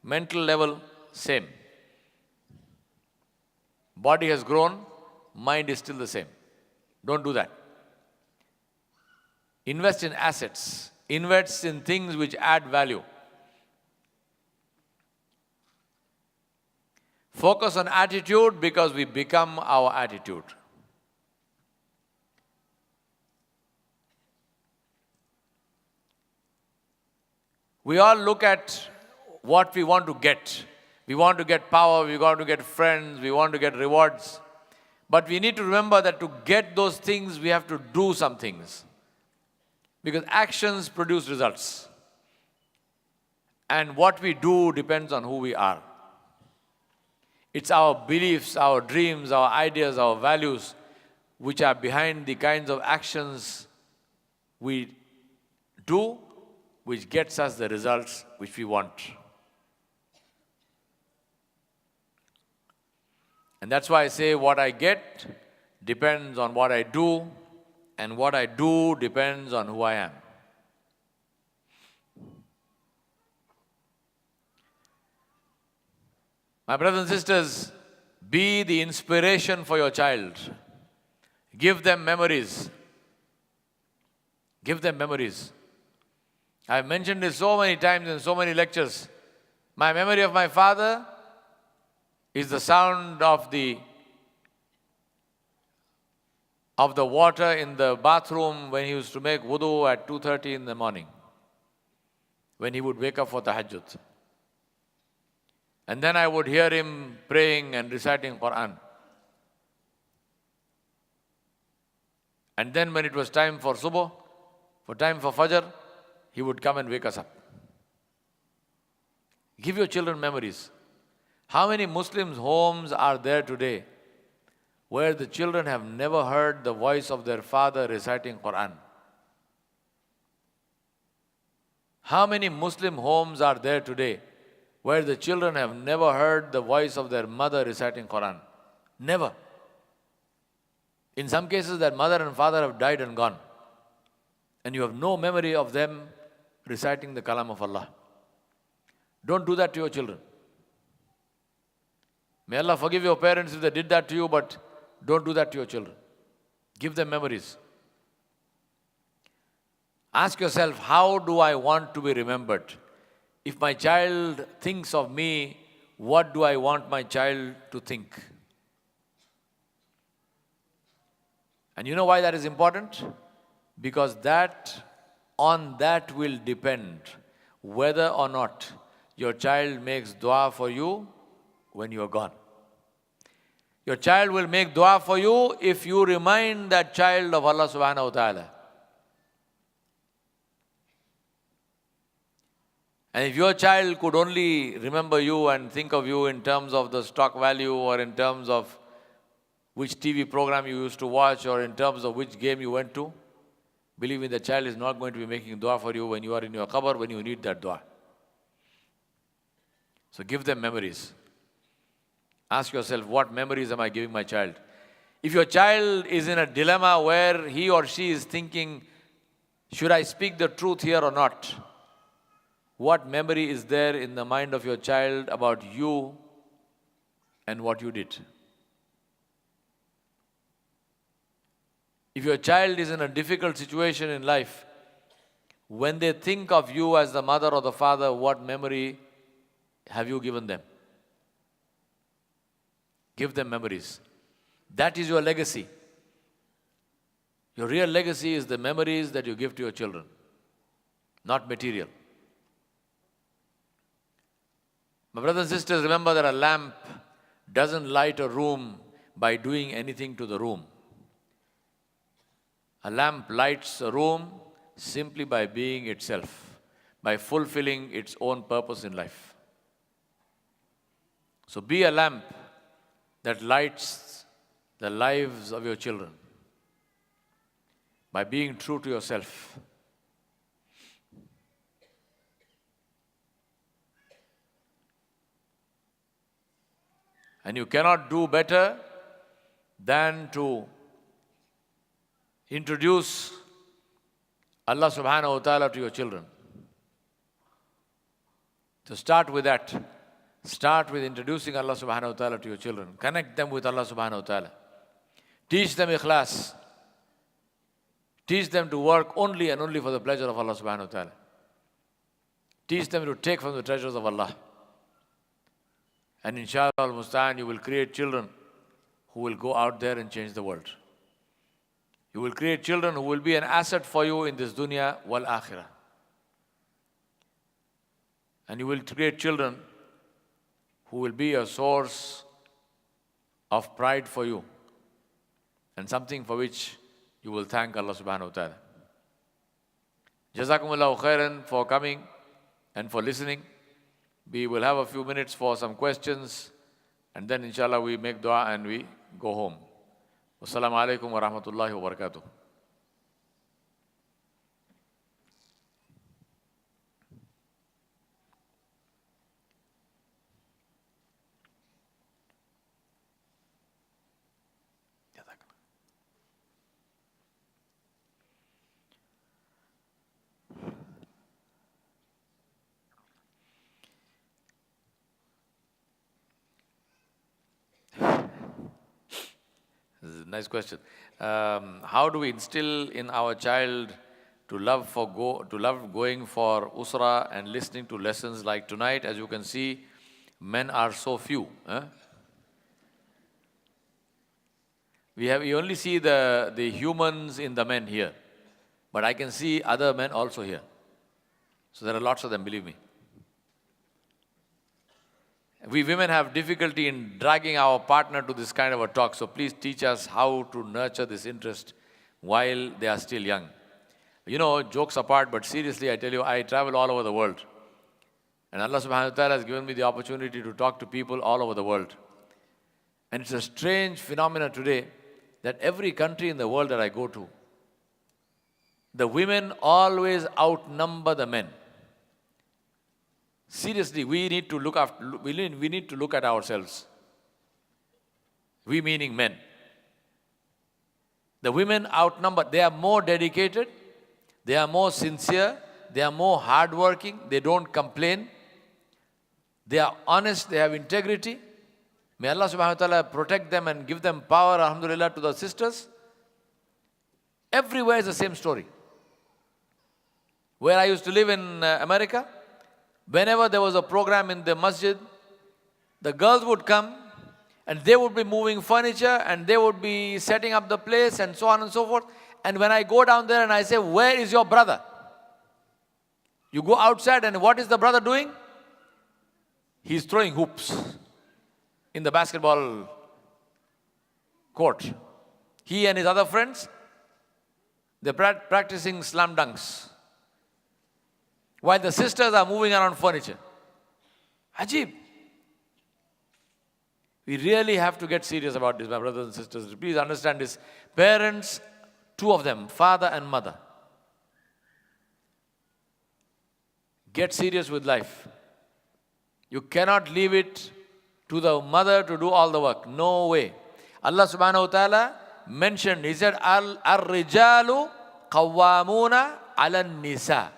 Mental level, same. Body has grown, mind is still the same. Don't do that. Invest in assets. Invest in things which add value. Focus on attitude because we become our attitude. We all look at what we want to get. We want to get power, we want to get friends, we want to get rewards. But we need to remember that to get those things, we have to do some things. Because actions produce results. And what we do depends on who we are. It's our beliefs, our dreams, our ideas, our values, which are behind the kinds of actions we do, which gets us the results which we want. And that's why I say what I get depends on what I do, and what I do depends on who I am. My brothers and sisters, be the inspiration for your child. Give them memories. Give them memories. I've mentioned this so many times in so many lectures. My memory of my father is the sound of the water in the bathroom when he used to make wudu at 2:30 in the morning, when he would wake up for tahajjud. And then I would hear him praying and reciting Quran. And then when it was time for subh, time for fajr, he would come and wake us up. Give your children memories. How many Muslims' homes are there today where the children have never heard the voice of their father reciting Quran? How many Muslim homes are there today where the children have never heard the voice of their mother reciting Quran? Never. In some cases, their mother and father have died and gone. And you have no memory of them reciting the kalam of Allah. Don't do that to your children. May Allah forgive your parents if they did that to you, but don't do that to your children. Give them memories. Ask yourself, how do I want to be remembered? If my child thinks of me, what do I want my child to think? And you know why that is important? Because on that will depend whether or not your child makes dua for you when you are gone. Your child will make dua for you if you remind that child of Allah subhanahu wa ta'ala. And if your child could only remember you and think of you in terms of the stock value or in terms of which TV program you used to watch or in terms of which game you went to, believe me, the child is not going to be making dua for you when you are in your qabr, when you need that dua. So give them memories. Ask yourself, what memories am I giving my child? If your child is in a dilemma where he or she is thinking, should I speak the truth here or not? What memory is there in the mind of your child about you and what you did? If your child is in a difficult situation in life, when they think of you as the mother or the father, what memory have you given them? Give them memories. That is your legacy. Your real legacy is the memories that you give to your children, not material. My brothers and sisters, remember that a lamp doesn't light a room by doing anything to the room. A lamp lights a room simply by being itself, by fulfilling its own purpose in life. So be a lamp that lights the lives of your children by being true to yourself. And you cannot do better than to introduce Allah subhanahu wa ta'ala to your children. So start with that. Start with introducing Allah subhanahu wa ta'ala to your children. Connect them with Allah subhanahu wa ta'ala. Teach them ikhlas. Teach them to work only and only for the pleasure of Allah subhanahu wa ta'ala. Teach them to take from the treasures of Allah. And inshallah al-musta'an, you will create children who will go out there and change the world. You will create children who will be an asset for you in this dunya wal akhirah. And you will create children who will be a source of pride for you and something for which you will thank Allah subhanahu wa ta'ala. Jazakumullahu khairan for coming and for listening. We will have a few minutes for some questions and then inshallah we make dua and we go home. Wassalamu alaikum wa rahmatullahi wa barakatuh. This is a nice question. How do we instill in our child to love going for usra and listening to lessons like tonight? As you can see, men are so few. We only see the humans in the men here, but I can see other men also here. So there are lots of them, believe me. We women have difficulty in dragging our partner to this kind of a talk, so please teach us how to nurture this interest while they are still young. You know, jokes apart, but seriously, I tell you, I travel all over the world. And Allah subhanahu wa ta'ala has given me the opportunity to talk to people all over the world. And it's a strange phenomenon today that every country in the world that I go to, the women always outnumber the men. Seriously, we need to look at ourselves. We meaning men. The women outnumber. They are more dedicated. They are more sincere. They are more hardworking. They don't complain. They are honest. They have integrity. May Allah subhanahu wa ta'ala protect them and give them power, alhamdulillah, to the sisters. Everywhere is the same story. Where I used to live in America, whenever there was a program in the masjid, the girls would come and they would be moving furniture and they would be setting up the place and so on and so forth. And when I go down there and I say, where is your brother? You go outside and what is the brother doing? He's throwing hoops in the basketball court. He and his other friends, they're practicing slam dunks, while the sisters are moving around furniture. Ajib. We really have to get serious about this, my brothers and sisters. Please understand this. Parents, two of them, father and mother, get serious with life. You cannot leave it to the mother to do all the work. No way. Allah subhanahu wa ta'ala mentioned, He said, Ar-rijalu qawwamuna ala nisa.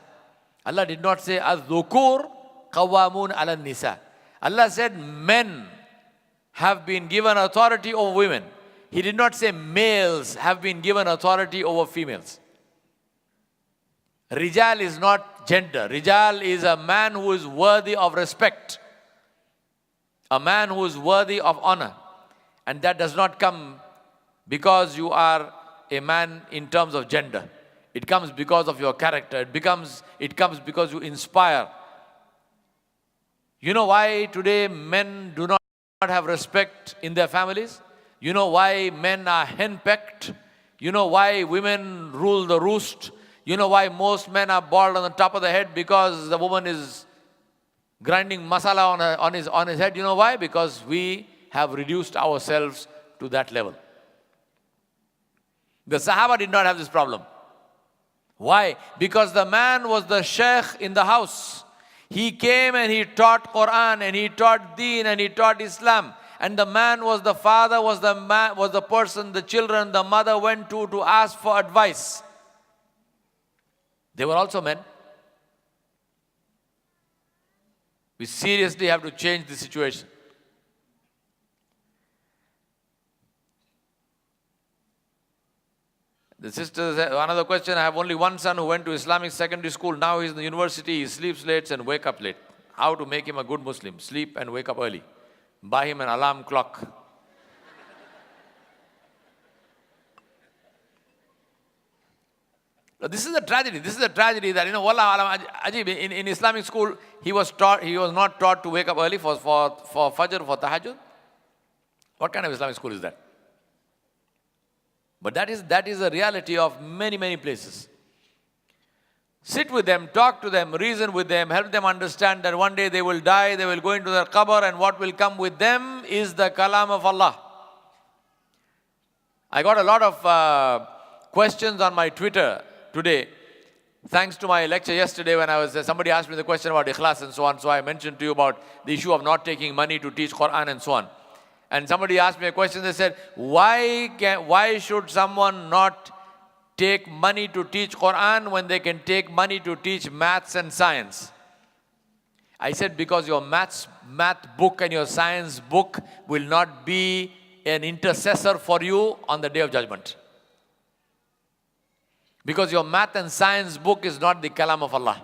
Allah did not say, Az-dhukur qawwamun ala nisa. Allah said, men have been given authority over women. He did not say males have been given authority over females. Rijal is not gender. Rijal is a man who is worthy of respect. A man who is worthy of honor. And that does not come because you are a man in terms of gender. It comes because of your character. It comes because you inspire. You know why today men do not have respect in their families? You know why men are henpecked? You know why women rule the roost? You know why most men are bald on the top of the head? Because the woman is grinding masala on his head. You know why? Because we have reduced ourselves to that level. The Sahaba did not have this problem. Why? Because the man was the Sheikh in the house. He came and he taught Quran and he taught Deen and he taught Islam. And the man was the father, was the person, the children, the mother went to ask for advice. They were also men. We seriously have to change the situation. The sisters, another question, I have only one son who went to Islamic secondary school. Now he's in the university, he sleeps late and wake up late. How to make him a good Muslim? Sleep and wake up early. Buy him an alarm clock. This is a tragedy. This is a tragedy that, wallah alam, Ajib, in Islamic school, he was not taught to wake up early for Fajr, for Tahajjud. What kind of Islamic school is that? But that is the reality of many, many places. Sit with them, talk to them, reason with them, help them understand that one day they will die, they will go into their qabr, and what will come with them is the kalam of Allah. I got a lot of questions on my Twitter today, thanks to my lecture yesterday when somebody asked me the question about ikhlas and so on. So I mentioned to you about the issue of not taking money to teach Quran and so on. And somebody asked me a question, they said, why should someone not take money to teach Quran when they can take money to teach maths and science? I said, because your math book and your science book will not be an intercessor for you on the day of judgment. Because your math and science book is not the kalam of Allah.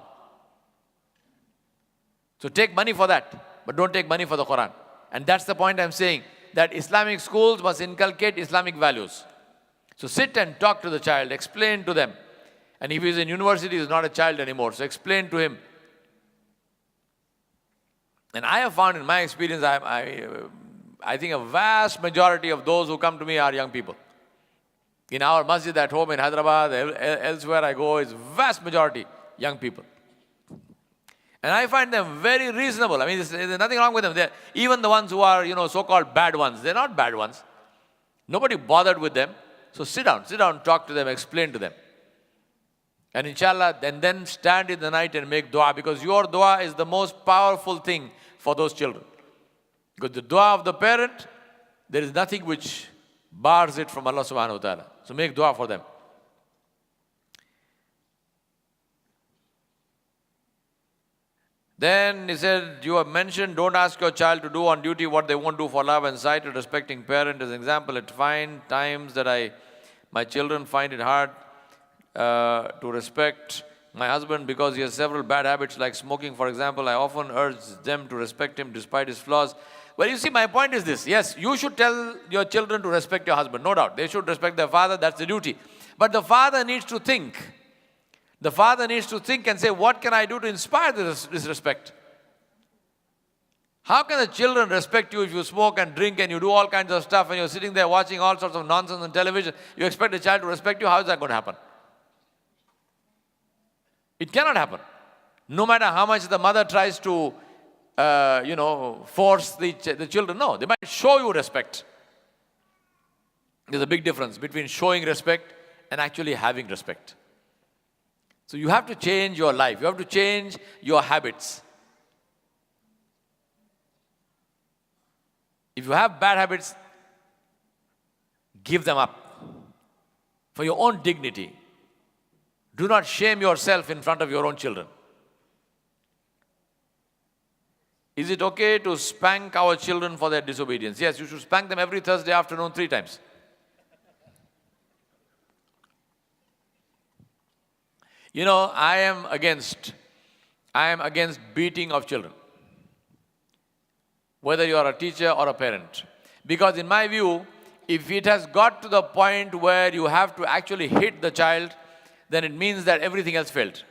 So take money for that, but don't take money for the Quran. And that's the point I'm saying, that Islamic schools must inculcate Islamic values. So sit and talk to the child, explain to them. And if he's in university, he's not a child anymore, so explain to him. And I have found in my experience, I think a vast majority of those who come to me are young people. In our masjid at home in Hyderabad, elsewhere I go, it's vast majority young people. And I find them very reasonable. I mean, there's nothing wrong with them. Even the ones who are, so-called bad ones, they're not bad ones. Nobody bothered with them. So sit down, talk to them, explain to them. And inshallah, and then stand in the night and make dua, because your dua is the most powerful thing for those children. Because the dua of the parent, there is nothing which bars it from Allah subhanahu wa ta'ala. So make dua for them. Then he said, you have mentioned, don't ask your child to do on duty what they won't do for love and sight, respecting parent. As an example, at fine times that my children find it hard to respect my husband because he has several bad habits like smoking, for example. I often urge them to respect him despite his flaws. Well, you see, my point is this. Yes, you should tell your children to respect your husband, no doubt. They should respect their father, that's the duty. But the father needs to think. The father needs to think and say, what can I do to inspire this respect? How can the children respect you if you smoke and drink and you do all kinds of stuff and you're sitting there watching all sorts of nonsense on television? You expect the child to respect you? How is that going to happen? It cannot happen. No matter how much the mother tries to, force the children. No, they might show you respect. There's a big difference between showing respect and actually having respect. So you have to change your life. You have to change your habits. If you have bad habits, give them up for your own dignity. Do not shame yourself in front of your own children. Is it okay to spank our children for their disobedience? Yes, you should spank them every Thursday afternoon 3 times. You know, I am against beating of children, whether you are a teacher or a parent. Because in my view, if it has got to the point where you have to actually hit the child, then it means that everything else failed.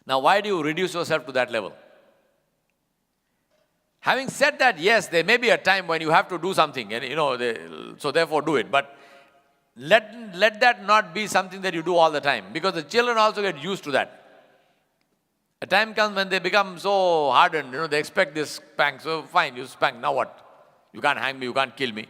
Now, why do you reduce yourself to that level? Having said that, yes, there may be a time when you have to do something, and so therefore do it. But let that not be something that you do all the time, because the children also get used to that. A time comes when they become so hardened, they expect this spank. So fine, you spank, now what? You can't hang me, you can't kill me.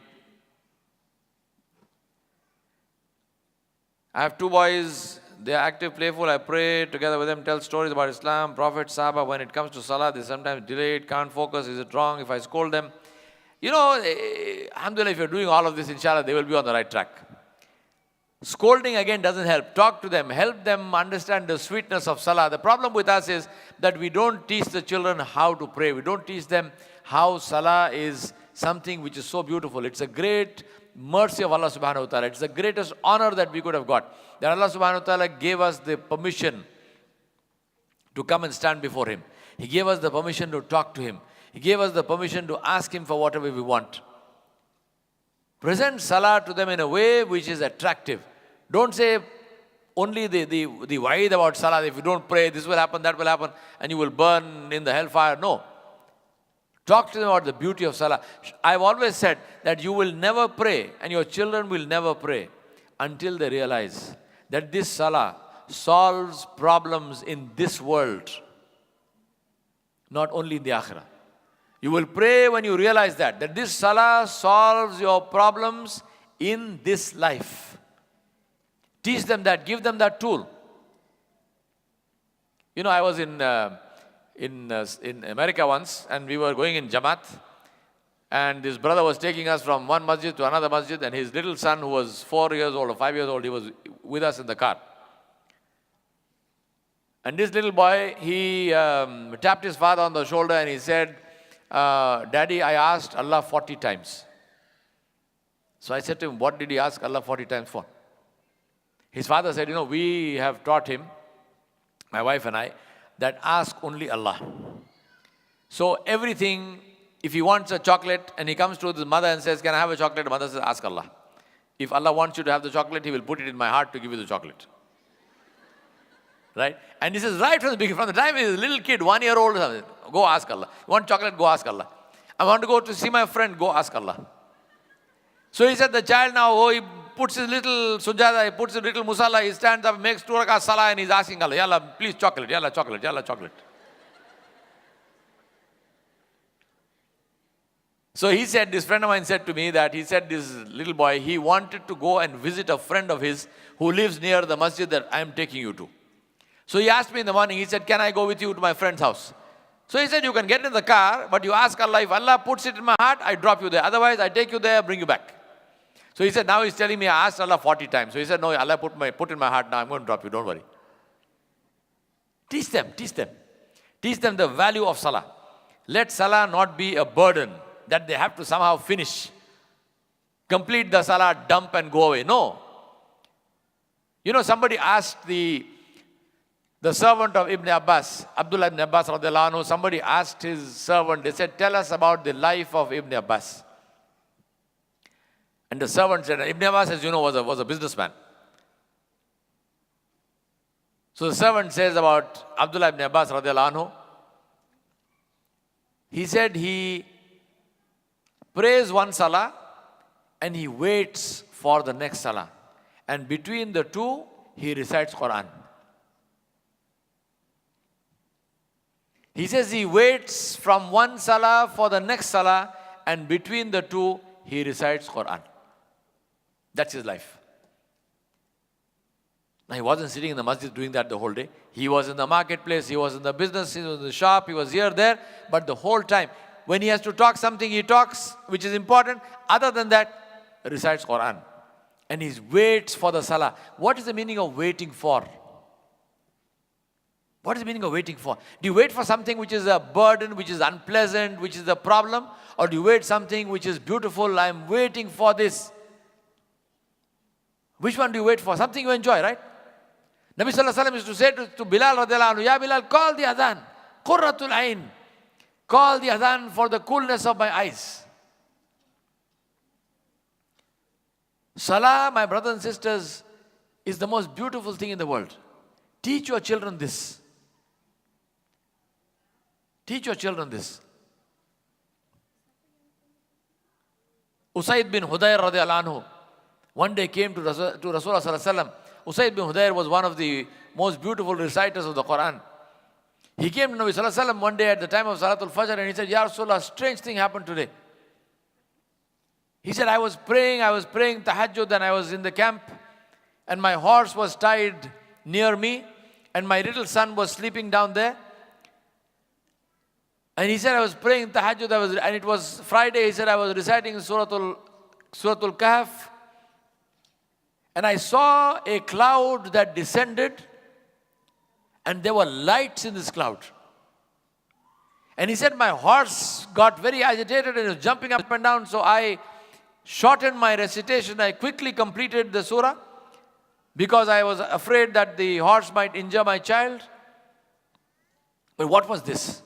I have 2 boys, they are active, playful. I pray together with them, tell stories about Islam, Prophet, Sahaba. When it comes to Salah, they sometimes delay it, can't focus. Is it wrong if I scold them? Alhamdulillah, if you're doing all of this, inshallah, they will be on the right track. Scolding again doesn't help. Talk to them, help them understand the sweetness of Salah. The problem with us is that we don't teach the children how to pray. We don't teach them how Salah is something which is so beautiful. It's a great mercy of Allah subhanahu wa ta'ala. It's the greatest honor that we could have got. That Allah subhanahu wa ta'ala gave us the permission to come and stand before Him. He gave us the permission to talk to Him. He gave us the permission to ask Him for whatever we want. Present Salah to them in a way which is attractive. Don't say only the wa'id about Salah. If you don't pray, this will happen, that will happen, and you will burn in the hellfire. No. Talk to them about the beauty of Salah. I've always said that you will never pray, and your children will never pray until they realize that this Salah solves problems in this world, not only in the Akhirah. You will pray when you realize that this Salah solves your problems in this life. Teach them that, give them that tool. I was in America once, and we were going in Jamaat, and this brother was taking us from one masjid to another masjid, and his little son, who was 4 years old or 5 years old, he was with us in the car. And this little boy, he tapped his father on the shoulder and he said, Daddy, I asked Allah 40 times. So I said to him, what did he ask Allah 40 times for? His father said, we have taught him, my wife and I, that ask only Allah. So everything, if he wants a chocolate and he comes to his mother and says, can I have a chocolate? The mother says, ask Allah. If Allah wants you to have the chocolate, He will put it in my heart to give you the chocolate. Right? And this is right from the beginning, from the time he is a little kid, 1 year old, go ask Allah. You want chocolate? Go ask Allah. I want to go to see my friend, go ask Allah. So he said, the child now, he puts his little sujada, he puts his little musalla, he stands up, makes 2 rakah salah, and he's asking Allah, Yalla, please chocolate, Yalla, chocolate, Yalla, chocolate. So he said, this friend of mine said to me that he said this little boy, he wanted to go and visit a friend of his who lives near the masjid that I am taking you to. So he asked me in the morning, he said, can I go with you to my friend's house? So he said, you can get in the car, but you ask Allah, if Allah puts it in my heart, I drop you there. Otherwise, I take you there, bring you back. So he said, now he's telling me, I asked Allah 40 times. So he said, no, Allah put in my heart, now I'm going to drop you, don't worry. Teach them, teach them. Teach them the value of salah. Let salah not be a burden that they have to somehow finish. Complete the salah, dump and go away. No. You know, somebody asked the servant of Ibn Abbas, Abdullah ibn Abbas radiallahu anhu, somebody asked his servant, they said, tell us about the life of Ibn Abbas. And the servant said, Ibn Abbas, as you know, was a businessman. So the servant says about Abdullah ibn Abbas radiallahu anhu, he said he prays one salah and he waits for the next salah. And between the two, he recites Quran. He says he waits from one salah for the next salah, and between the two, he recites Quran. That's his life. Now, he wasn't sitting in the masjid doing that the whole day. He was in the marketplace, he was in the business, he was in the shop, he was here, there. But the whole time, when he has to talk something, he talks, which is important. Other than that, recites Quran. And he waits for the salah. What is the meaning of waiting for? What is the meaning of waiting for? Do you wait for something which is a burden, which is unpleasant, which is a problem? Or do you wait something which is beautiful? I'm waiting for this. Which one do you wait for? Something you enjoy, right? Nabi Sallallahu Alaihi Wasallam used to say to Bilal radiallahu anhu, Ya Bilal, call the adhan. Qurratul ayn. Call the adhan for the coolness of my eyes. Salah, my brothers and sisters, is the most beautiful thing in the world. Teach your children this. Teach your children this. Usaid bin Hudayr radiallahu anhu one day came to Rasulullah sallallahu alaihi wasallam. Usaid bin Hudayr was one of the most beautiful reciters of the Quran. He came to Nabi sallallahu alaihi wasallam one day at the time of Salatul Fajr and he said, Ya Rasulullah, strange thing happened today. He said, I was praying tahajjud and I was in the camp and my horse was tied near me and my little son was sleeping down there. And he said, I was praying tahajjud, and it was Friday. He said, I was reciting Suratul Kahf. And I saw a cloud that descended and there were lights in this cloud. And he said, my horse got very agitated and was jumping up and down. So I shortened my recitation. I quickly completed the surah because I was afraid that the horse might injure my child. But what was this?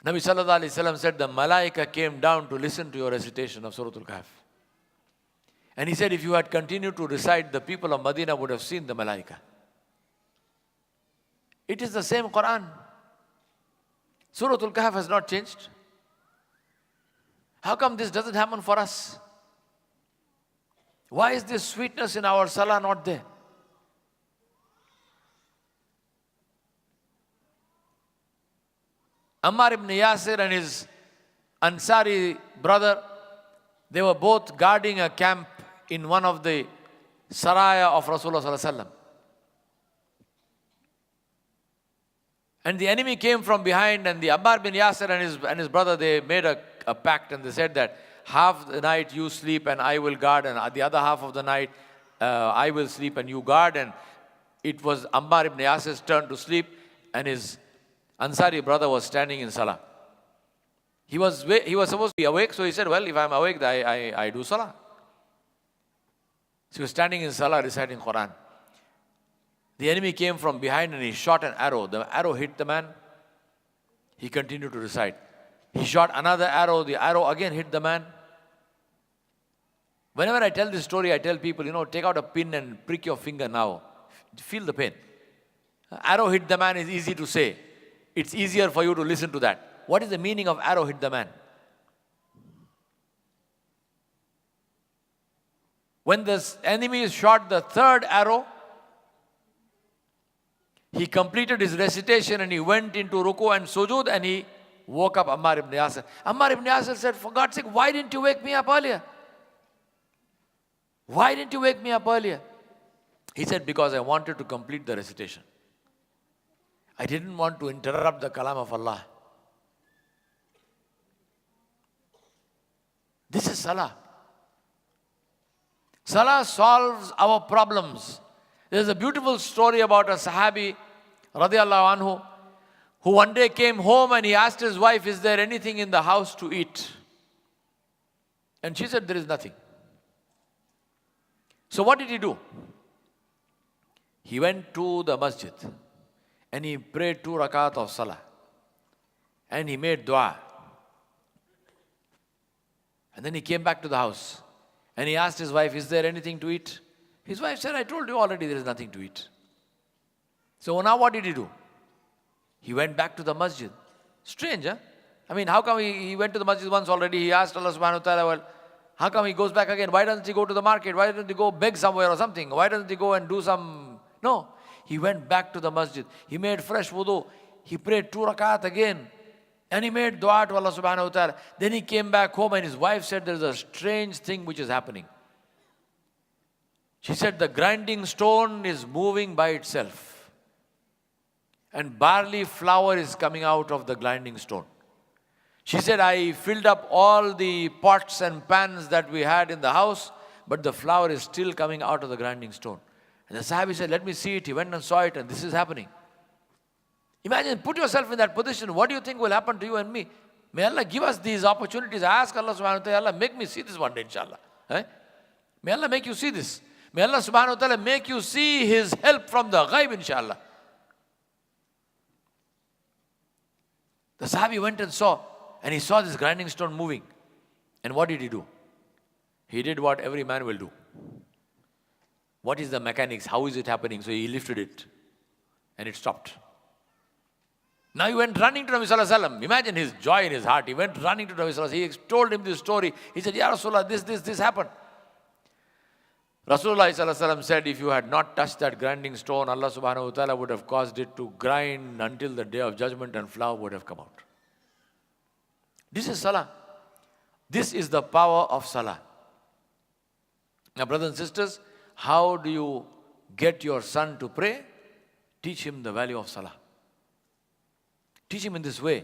Nabi Sallallahu Alaihi Wasallam said, the malaika came down to listen to your recitation of Suratul Kahf. And he said, if you had continued to recite, the people of Medina would have seen the malaika. It is the same Quran. Suratul Kahf has not changed. How come this doesn't happen for us? Why is this sweetness in our salah not there? Ammar ibn Yasir and his Ansari brother, they were both guarding a camp in one of the saraya of Rasulullah sallallahu alaihi wasallam. And the enemy came from behind, and the Ammar bin Yasir and his brother, they made a pact, and they said that half the night you sleep and I will guard, and the other half of the night I will sleep and you guard. And it was Ammar ibn Yasir's turn to sleep, and his Ansari brother was standing in salah. He was supposed to be awake, so he said, well, if I'm awake, I do salah. So he was standing in salah reciting Quran. The enemy came from behind and he shot an arrow. The arrow hit the man. He continued to recite. He shot another arrow. The arrow again hit the man. Whenever I tell this story, I tell people, take out a pin and prick your finger now. Feel the pain. Arrow hit the man is easy to say. It's easier for you to listen to that. What is the meaning of arrow hit the man? When the enemy shot the third arrow, he completed his recitation and he went into ruku and sujud and he woke up Ammar ibn Yasir. Ammar ibn Yasir said, for God's sake, why didn't you wake me up earlier? Why didn't you wake me up earlier? He said, because I wanted to complete the recitation. I didn't want to interrupt the kalam of Allah. This is salah. Salah solves our problems. There's a beautiful story about a Sahabi, radiallahu anhu, who one day came home and he asked his wife, is there anything in the house to eat? And she said, there is nothing. So what did he do? He went to the masjid and he prayed 2 rakat of salah. And he made dua. And then he came back to the house and he asked his wife, is there anything to eat? His wife said, I told you already there is nothing to eat. So now what did he do? He went back to the masjid. Strange, huh? I mean, how come he went to the masjid once already? He asked Allah subhanahu wa ta'ala, well, how come he goes back again? Why doesn't he go to the market? Why doesn't he go beg somewhere or something? Why doesn't he go and do some... No. He went back to the masjid. He made fresh wudu. He prayed 2 rakat again. And he made dua to Allah subhanahu wa ta'ala. Then he came back home and his wife said, there is a strange thing which is happening. She said, the grinding stone is moving by itself. And barley flour is coming out of the grinding stone. She said, I filled up all the pots and pans that we had in the house, but the flour is still coming out of the grinding stone. And the Sahabi said, let me see it. He went and saw it, and this is happening. Imagine, put yourself in that position. What do you think will happen to you and me? May Allah give us these opportunities. I ask Allah subhanahu wa ta'ala, make me see this one day, inshallah. May Allah make you see this. May Allah subhanahu wa ta'ala make you see His help from the ghaib, inshallah. The Sahabi went and saw, and he saw this grinding stone moving. And what did he do? He did what every man will do. What is the mechanics? How is it happening? So he lifted it, and it stopped. Now he went running to Nabi Sallallahu Alaihi Wasallam. Imagine his joy in his heart. He went running to Nabi Sallallahu Alaihi Wasallam. He told him this story. He said, Ya Rasulullah, this happened. Rasulullah Sallallahu Alaihi Wasallam said, if you had not touched that grinding stone, Allah Subhanahu Wa Ta'ala would have caused it to grind until the day of judgment and flour would have come out. This is salah. This is the power of salah. Now, brothers and sisters, how do you get your son to pray? Teach him the value of salah. Teach him in this way.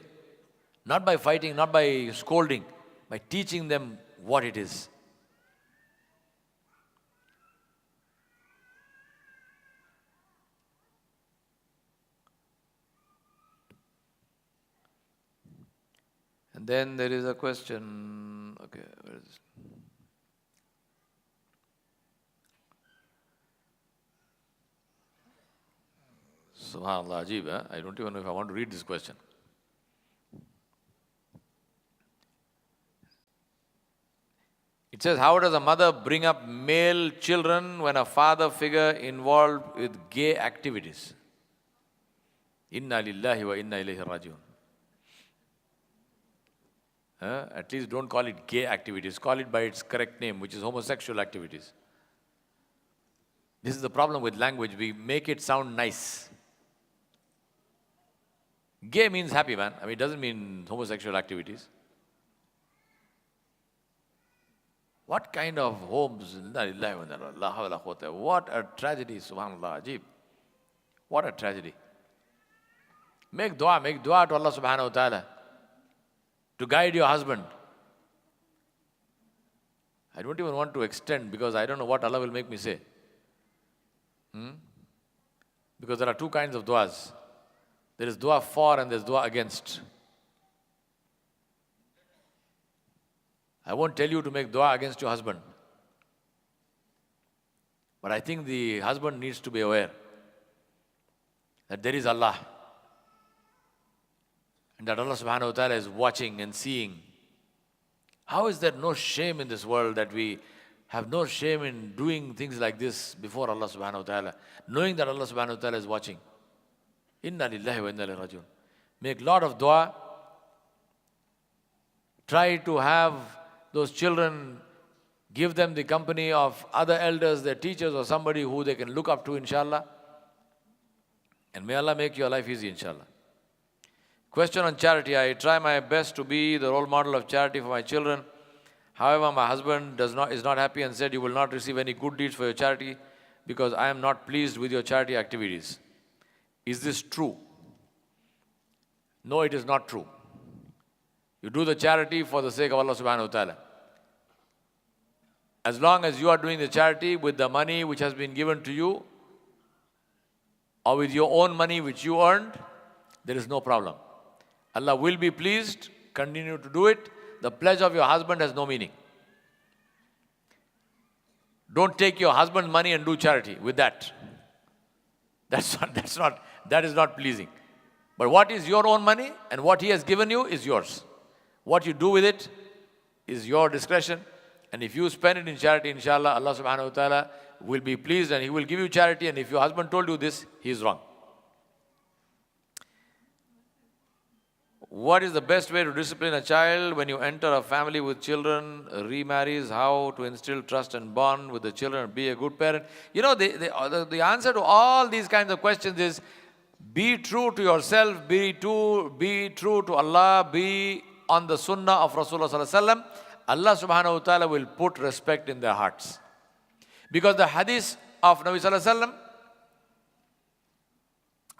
Not by fighting, not by scolding, by teaching them what it is. And then there is a question. Okay, where is it? Subhanallah, Ajib, huh? I don't even know if I want to read this question. It says, how does a mother bring up male children when a father figure involved with gay activities? Inna lillahi wa inna ilayhi rajiun. At least don't call it gay activities. Call it by its correct name, which is homosexual activities. This is the problem with language. We make it sound nice. Gay means happy, man. I mean, it doesn't mean homosexual activities. What kind of homes? What a tragedy, subhanallah, ajib. What a tragedy. Make dua to Allah subhanahu wa ta'ala to guide your husband. I don't even want to extend because I don't know what Allah will make me say. Because there are two kinds of duas. There is dua for and there is dua against. I won't tell you to make dua against your husband. But I think the husband needs to be aware that there is Allah. And that Allah subhanahu wa ta'ala is watching and seeing. How is there no shame in this world that we have no shame in doing things like this before Allah subhanahu wa ta'ala, knowing that Allah subhanahu wa ta'ala is watching? Inna lillahi wa inna ilayhi rajiun. Make a lot of dua. Try to have those children, give them the company of other elders, their teachers or somebody who they can look up to, inshallah. And may Allah make your life easy, inshallah. Question on charity. I try my best to be the role model of charity for my children. However, my husband is not happy and said, you will not receive any good deeds for your charity because I am not pleased with your charity activities. Is this true? No, it is not true. You do the charity for the sake of Allah subhanahu wa ta'ala. As long as you are doing the charity with the money which has been given to you or with your own money which you earned, there is no problem. Allah will be pleased, continue to do it. The pledge of your husband has no meaning. Don't take your husband's money and do charity with that. That is not pleasing. But what is your own money and what he has given you is yours. What you do with it is your discretion. And if you spend it in charity, inshallah, Allah subhanahu wa ta'ala will be pleased and he will give you charity. And if your husband told you this, he is wrong. What is the best way to discipline a child when you enter a family with children, remarries, how to instill trust and bond with the children, be a good parent? You know, the answer to all these kinds of questions is be true to yourself, be true to Allah, be on the sunnah of Rasulullah sallallahu alaihi wasallam. Allah subhanahu wa ta'ala will put respect in their hearts. Because the hadith of Nabi sallallahu alaihi wasallam,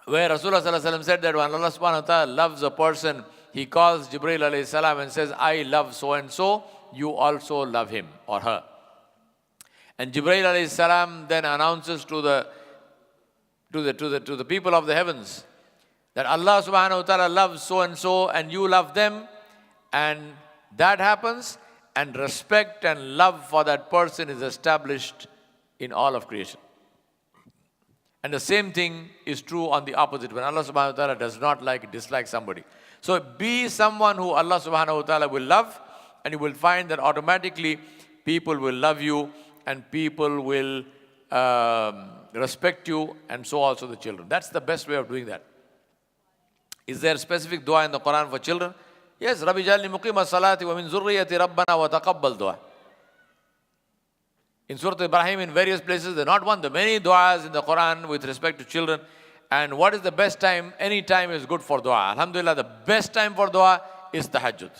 where Rasulullah sallallahu alaihi wasallam said that when Allah subhanahu wa ta'ala loves a person, he calls Jibreel alayhi salam and says, I love so and so, you also love him or her. And Jibreel alayhi salam then announces to the people of the heavens that Allah subhanahu wa ta'ala loves so and you love them, and that happens, and respect and love for that person is established in all of creation. And the same thing is true on the opposite. When Allah subhanahu wa ta'ala does not dislike somebody. So be someone who Allah subhanahu wa ta'ala will love, and you will find that automatically people will love you and people will respect you, and so also the children. That's the best way of doing that. Is there a specific dua in the Quran for children? Yes, Rabbi jalni muqima salati wa min zurriyati rabbana wa taqabbal dua. In Surah Ibrahim, in various places, they're not one, the many du'as in the Quran with respect to children. And what is the best time? Any time is good for dua. Alhamdulillah, the best time for dua is tahajjud.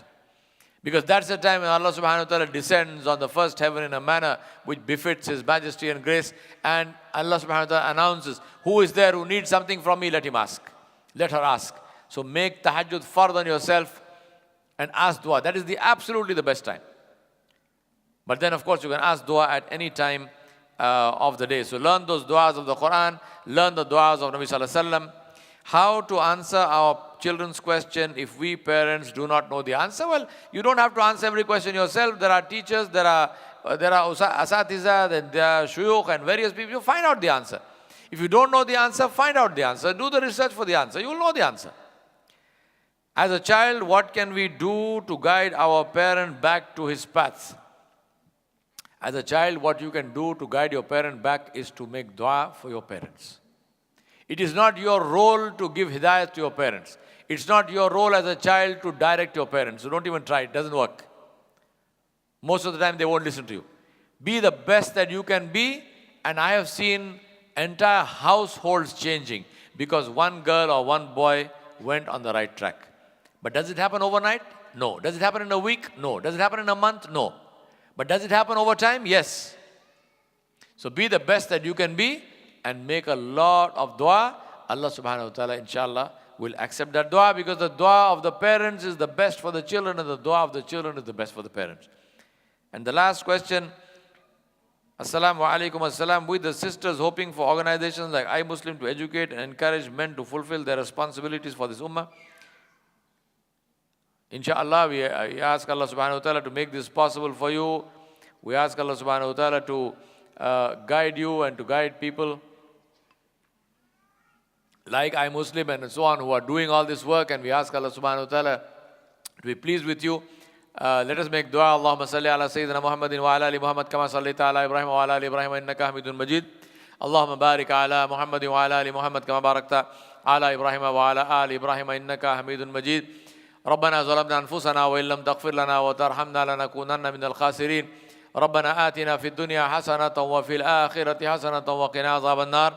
Because that's the time when Allah subhanahu wa ta'ala descends on the first heaven in a manner which befits His majesty and grace. And Allah subhanahu wa ta'ala announces, who is there who needs something from me? Let him ask. Let her ask. So make tahajjud fard on yourself and ask dua. That is absolutely the best time. But then, of course, you can ask dua at any time of the day. So learn those duas of the Quran, learn the duas of Nabi sallallahu alaihi wasallam. How to answer our children's question if we parents do not know the answer? Well, you don't have to answer every question yourself. There are teachers, there are asatiza, there are shuyukh and various people. You find out the answer. If you don't know the answer, find out the answer. Do the research for the answer. You will know the answer. As a child, what can we do to guide our parent back to his path? As a child, what you can do to guide your parent back is to make dua for your parents. It is not your role to give hidayat to your parents. It's not your role as a child to direct your parents. So don't even try. It doesn't work. Most of the time, they won't listen to you. Be the best that you can be. And I have seen entire households changing because one girl or one boy went on the right track. But does it happen overnight? No. Does it happen in a week? No. Does it happen in a month? No. But does it happen over time? Yes. So be the best that you can be and make a lot of dua. Allah subhanahu wa ta'ala, inshallah, will accept that dua because the dua of the parents is the best for the children and the dua of the children is the best for the parents. And the last question, Assalamu alaikum assalam, with the sisters hoping for organizations like iMuslim to educate and encourage men to fulfill their responsibilities for this ummah. Inshallah, we ask Allah subhanahu wa ta'ala to make this possible for you. We ask Allah subhanahu wa ta'ala to guide you and to guide people like iMuslim and so on who are doing all this work, and we ask Allah subhanahu wa ta'ala to be pleased with you. Let us make dua. Allahumma salli ala Sayyidina Muhammadin wa ala ali Muhammad kama sallaita ala Ibrahim wa ala ali Ibrahim innaka Hamidun Majid. Allahumma barik ala Muhammadin wa ala ali Muhammad kama barakta ala Ibrahim wa ala ali Ibrahim innaka Hamidun Majid. ربنا ظلمنا أنفسنا وإن لم تغفر لنا وترحمنا لنكونن من الخاسرين ربنا آتنا في الدنيا حسنة وفي الآخرة حسنة وقنا عذاب النار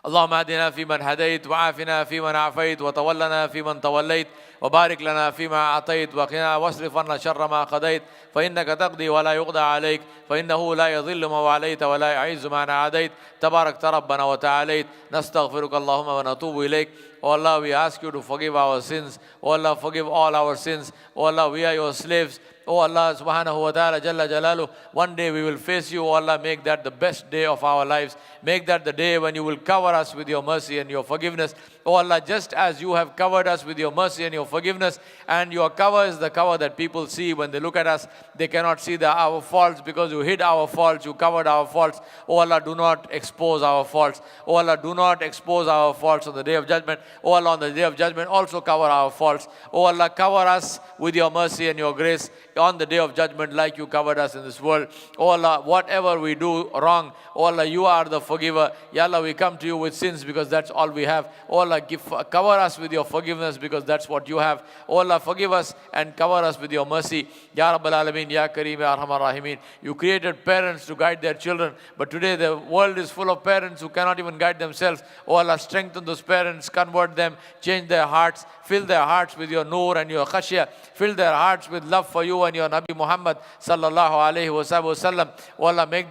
اللهم اهدنا فيمن هديت وعافنا فيمن عافيت وتولنا فيمن توليت وبارك لنا فيما أعطيت وقنا واصرف عنا شر ما قضيت فإنك تقضي ولا يقضى عليك فإنه لا يضل من واليت ولا يعز من عاديت تبارك ربنا وتعاليت نستغفرك اللهم ونتوب إليك. Oh Allah, we ask you to forgive our sins. Oh Allah, forgive all our sins. Oh Allah, we are your slaves. Oh Allah subhanahu wa ta'ala, Jalla Jalalu, one day we will face you. Oh Allah, make that the best day of our lives. Make that the day when you will cover us with your mercy and your forgiveness. Oh Allah, just as you have covered us with your mercy and your forgiveness, and your cover is the cover that people see when they look at us, they cannot see our faults because you hid our faults, you covered our faults. Oh Allah, do not expose our faults. Oh Allah, do not expose our faults on the day of judgment. Oh Allah, on the day of judgment also cover our faults. Oh Allah, cover us with your mercy and your grace on the day of judgment like you covered us in this world. Oh Allah, whatever we do wrong, oh Allah, you are the forgiver. Ya Allah, we come to you with sins because that's all we have. Oh Allah, cover us with your forgiveness because that's what you have. Oh Allah, forgive us and cover us with your mercy. Ya Rabbal Alameen, Ya Kareem, Ya Arhamar Rahimin. You created parents to guide their children, but today the world is full of parents who cannot even guide themselves. Oh Allah, strengthen those parents, convert them, change their hearts, fill their hearts with your nur and your khashya, fill their hearts with love for you and your Nabi Muhammad sallallahu alaihi wasallam. Oh Allah, make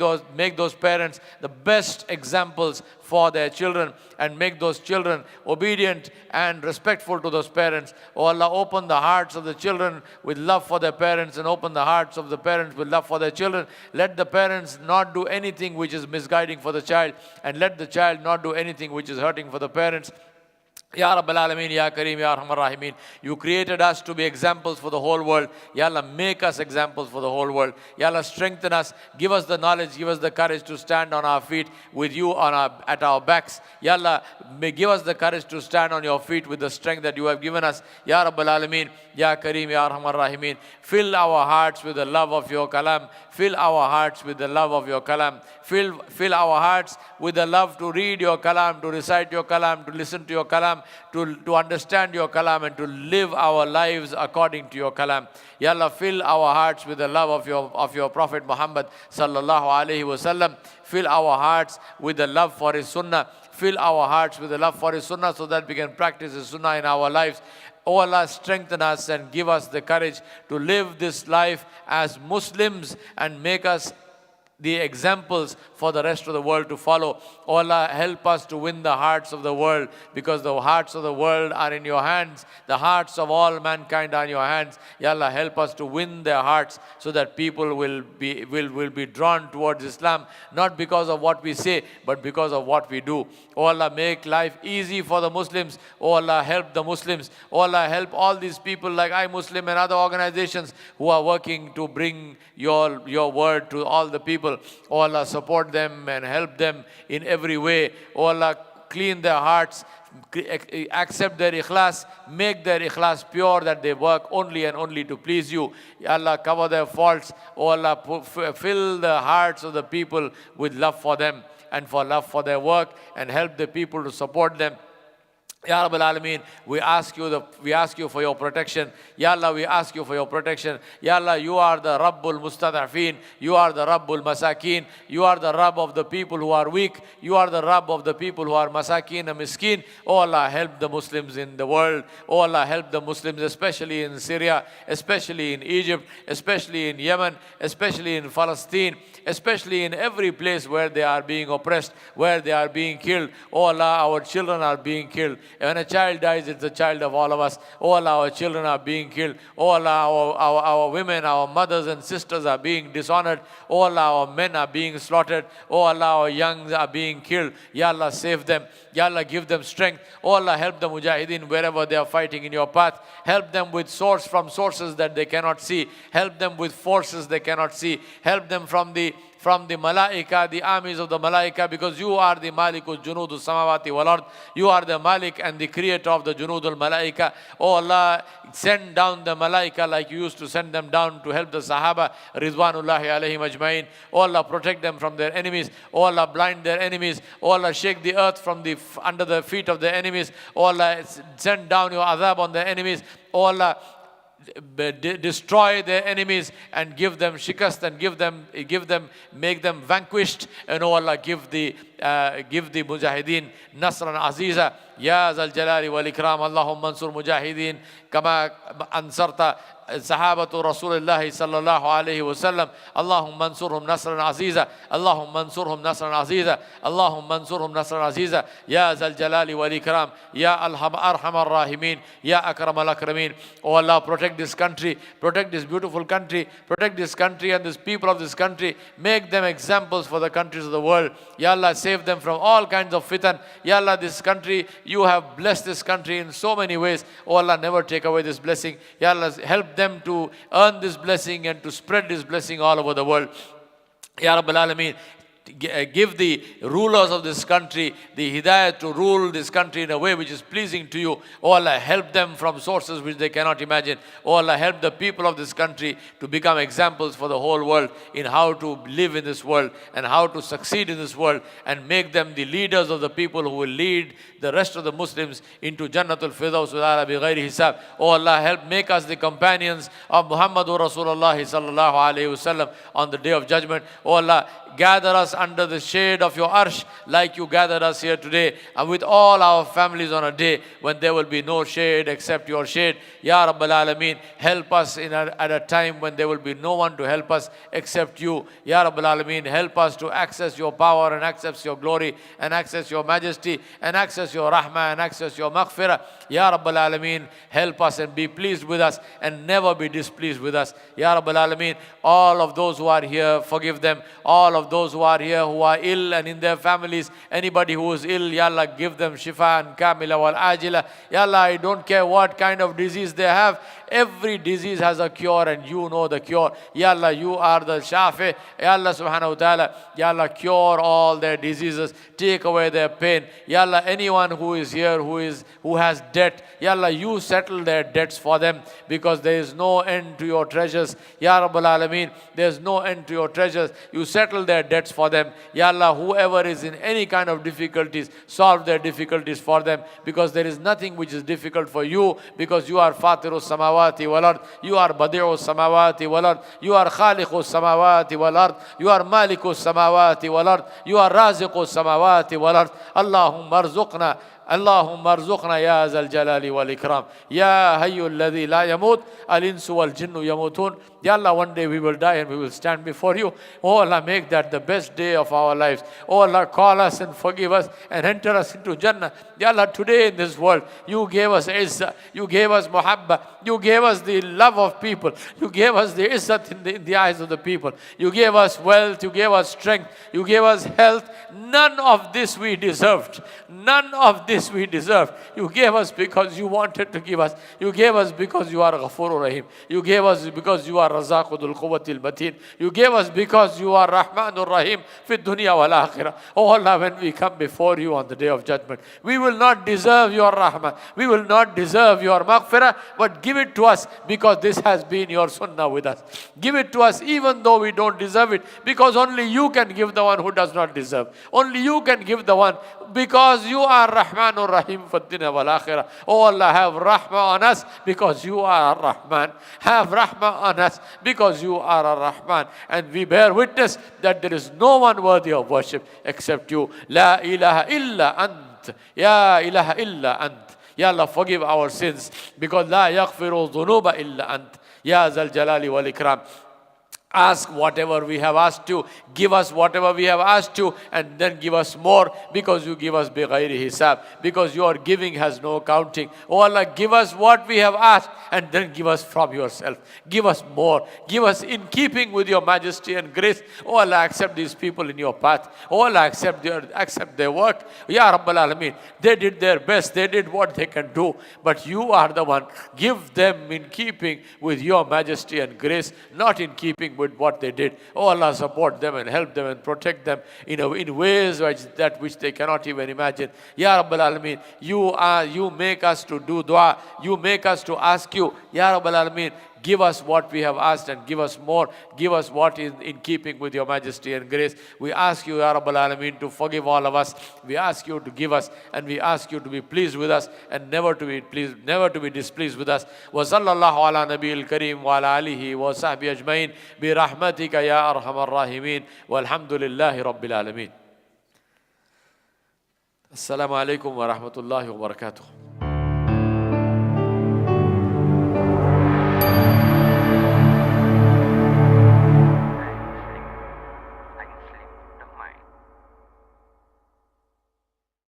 those parents the best examples for their children and make those children obedient and respectful to those parents. Oh Allah, open the hearts of the children with love for their parents and open the hearts of the parents with love for their children. Let the parents not do anything which is misguiding for the child, and let the child not do anything which is hurting for the parents. Ya Rabbal Alameen, Ya Kareem, Ya Arhamar Rahimin. You created us to be examples for the whole world. Ya Allah, make us examples for the whole world. Ya Allah, strengthen us. Give us the knowledge, give us the courage to stand on our feet with you at our backs. Ya Allah, give us the courage to stand on your feet with the strength that you have given us. Ya Rabbal Alameen, Ya Kareem, Ya Arhamar Rahimin. Fill our hearts with the love of your kalam. Fill our hearts with the love of your kalam. Fill our hearts with the love to read your kalam, to recite your kalam, to listen to your kalam, to understand your kalam, and to live our lives according to your kalam. Ya Allah, fill our hearts with the love of your Prophet Muhammad sallallahu alaihi wasallam. Fill our hearts with the love for his sunnah. Fill our hearts with the love for his sunnah so that we can practice his sunnah in our lives. Oh Allah, strengthen us and give us the courage to live this life as Muslims and make us the examples for the rest of the world to follow. Oh Allah, help us to win the hearts of the world, because the hearts of the world are in your hands. The hearts of all mankind are in your hands. Ya Allah, help us to win their hearts so that people will be drawn towards Islam, not because of what we say, but because of what we do. Oh Allah, make life easy for the Muslims. Oh Allah, help the Muslims. Oh Allah, help all these people like iMuslim and other organizations who are working to bring your word to all the people. Oh Allah, support them and help them in every way. Oh Allah, clean their hearts, accept their ikhlas, make their ikhlas pure, that they work only and only to please you. Ya Allah, cover their faults. Oh Allah, fill the hearts of the people with love for them and for love for their work, and help the people to support them. Ya Rabbal Alameen, we ask you for your protection. Ya Allah, we ask you for your protection. Ya Allah, you are the Rabbul Mustad'afeen. You are the Rabbul Masakeen. You are the Rabb of the people who are weak. You are the Rabb of the people who are Masakeen and Miskeen. Oh Allah, help the Muslims in the world. Oh Allah, help the Muslims, especially in Syria, especially in Egypt, especially in Yemen, especially in Palestine, especially in every place where they are being oppressed, where they are being killed. Oh Allah, our children are being killed. When a child dies, it's the child of all of us. Oh Allah, our children are being killed. Oh Allah, our women, our mothers and sisters are being dishonored. Oh Allah, our men are being slaughtered. Oh Allah, our youngs are being killed. Ya Allah, save them. Ya Allah, give them strength. Oh Allah, help the mujahideen wherever they are fighting in your path. Help them with sources that they cannot see. Help them with forces they cannot see. Help them from the malaika, the armies of the malaika, because you are the Malikul Junudul Samawati wal Ard. You are the Malik and the creator of the Junudul Malaika. Oh Allah, send down the malaika like you used to send them down to help the Sahaba, Ridwanullahi alayhim ajmain. Oh Allah, protect them from their enemies. Oh Allah, blind their enemies. Oh Allah, shake the earth from under the feet of their enemies. Oh Allah, send down your azab on their enemies. Oh Allah, destroy their enemies and give them shikast and make them vanquished. And oh Allah, give the mujahideen nasran aziza. Ya zal jalali wal ikram. Allahumma ansur mujahideen kama ansarta sahabatu Rasulullah sallallahu alayhi wasallam. Allahumma ansurhum nasran aziza. Allahumma ansurhum nasran aziza. Allahumma ansurhum nasran aziza. Ya zal jalali wal ikram. Ya arhamar rahimin. Ya akramal akramin. Oh Allah, protect this country, protect this beautiful country, protect this country and this people of this country. Make them examples for the countries of the world. Ya Allah, save save them from all kinds of fitan. Ya Allah, this country, you have blessed this country in so many ways. Oh Allah, never take away this blessing. Ya Allah, help them to earn this blessing and to spread this blessing all over the world. Ya Rabbal Alameen, give the rulers of this country the hidayah to rule this country in a way which is pleasing to you. Oh Allah, help them from sources which they cannot imagine. Oh Allah, help the people of this country to become examples for the whole world in how to live in this world and how to succeed in this world, and make them the leaders of the people who will lead the rest of the Muslims into Jannatul Firdaus without bighairi hisab. Oh Allah, help make us the companions of Muhammadur Rasulullah sallallahu alaihi wasallam on the day of judgment. Oh Allah, gather us under the shade of your arsh like you gathered us here today, and with all our families on a day when there will be no shade except your shade. Ya Rabbal Alameen, help us at a time when there will be no one to help us except you. Ya Rabbal Alameen, help us to access your power and access your glory and access your majesty and access your rahmah and access your maghfirah. Ya Rabbal Alameen, help us and be pleased with us and never be displeased with us. Ya Rabbal Alameen, all of those who are here, forgive them. All of those who are here who are ill and in their families, anybody who is ill, Ya Allah, give them shifa and kamila wal ajila. Ya Allah, I don't care what kind of disease they have. Every disease has a cure and you know the cure. Ya Allah, you are the shafi. Ya Allah subhanahu wa ta'ala, Ya Allah, cure all their diseases. Take away their pain. Ya Allah, anyone who is here who has debt, Ya Allah, you settle their debts for them, because there is no end to your treasures. Ya Rabbal Alameen, there is no end to your treasures. You settle their debts for them. Ya Allah, whoever is in any kind of difficulties, solve their difficulties for them, because there is nothing which is difficult for you, because you are Fatirus Samawati wal Ard, you are Badi'us Samawati wal Ard, you are Khaliqus Samawati wal Ard, you are Malikus Samawati wal Ard, you are Raziqus Samawati wal Ard. Allahumma arzuqna, Allahumma arzuqna ya zal jalali wal ikram, ya hayyul ladhi la yamut, al insu wal jinnu yamutun. Ya Allah, one day we will die and we will stand before you. Oh Allah, make that the best day of our lives. Oh Allah, call us and forgive us and enter us into Jannah. Ya Allah, today in this world, you gave us izzah, you gave us muhabba, you gave us the love of people, you gave us the izzat in the eyes of the people, you gave us wealth, you gave us strength, you gave us health. None of this we deserved. None of this we deserved. You gave us because you wanted to give us. You gave us because you are Ghafurur Rahim. You gave us because you are Razaqudul Quwwatil Mateen. You gave us because you are Rahmanur Rahim fi dunya wal akhirah. Oh Allah, when we come before you on the day of judgment, we will not deserve your rahmah. We will not deserve your maghfirah, but give it to us because this has been your sunnah with us. Give it to us even though we don't deserve it, because only you can give the one who does not deserve. Only you can give the one, because you are Rahmanur Rahim fi dunya wal akhirah. Oh Allah, have rahmah on us because you are Rahman. Have rahmah on us because you are a Rahman, and we bear witness that there is no one worthy of worship except you. La ilaha illa ant, ya ilaha illa ant. Ya Allah, forgive our sins, because la yaghfiru dhunuba illa ant, ya zal jalali wal ikram. Ask whatever we have asked you, give us whatever we have asked you, and then give us more, because you give us bighairi hisab, because your giving has no counting. Oh Allah, give us what we have asked, and then give us from yourself. Give us more. Give us in keeping with your majesty and grace. Oh Allah, accept these people in your path. Oh Allah, accept their work. Ya Rabbal Alameen, they did their best. They did what they can do. But you are the one. Give them in keeping with your majesty and grace, not in keeping with what they did. Oh Allah, support them and help them and protect them in ways which they cannot even imagine. Ya Rabbal Alameen, you make us to do dua. You make us to ask you. Ya Rabbal Alameen, give us what we have asked and give us more. Give us what is in keeping with your majesty and grace. We ask you, Ya Rabbal Alameen, to forgive all of us. We ask you to give us, and we ask you to be pleased with us and never to be displeased with us. Wa sallallahu ala nabiyil kareem wa ala alihi wa sahbihi ajmain bi rahmatika ya arhamar rahimin walhamdulillahi rabbil alameen. Assalamu alaikum wa rahmatullahi wa barakatuh.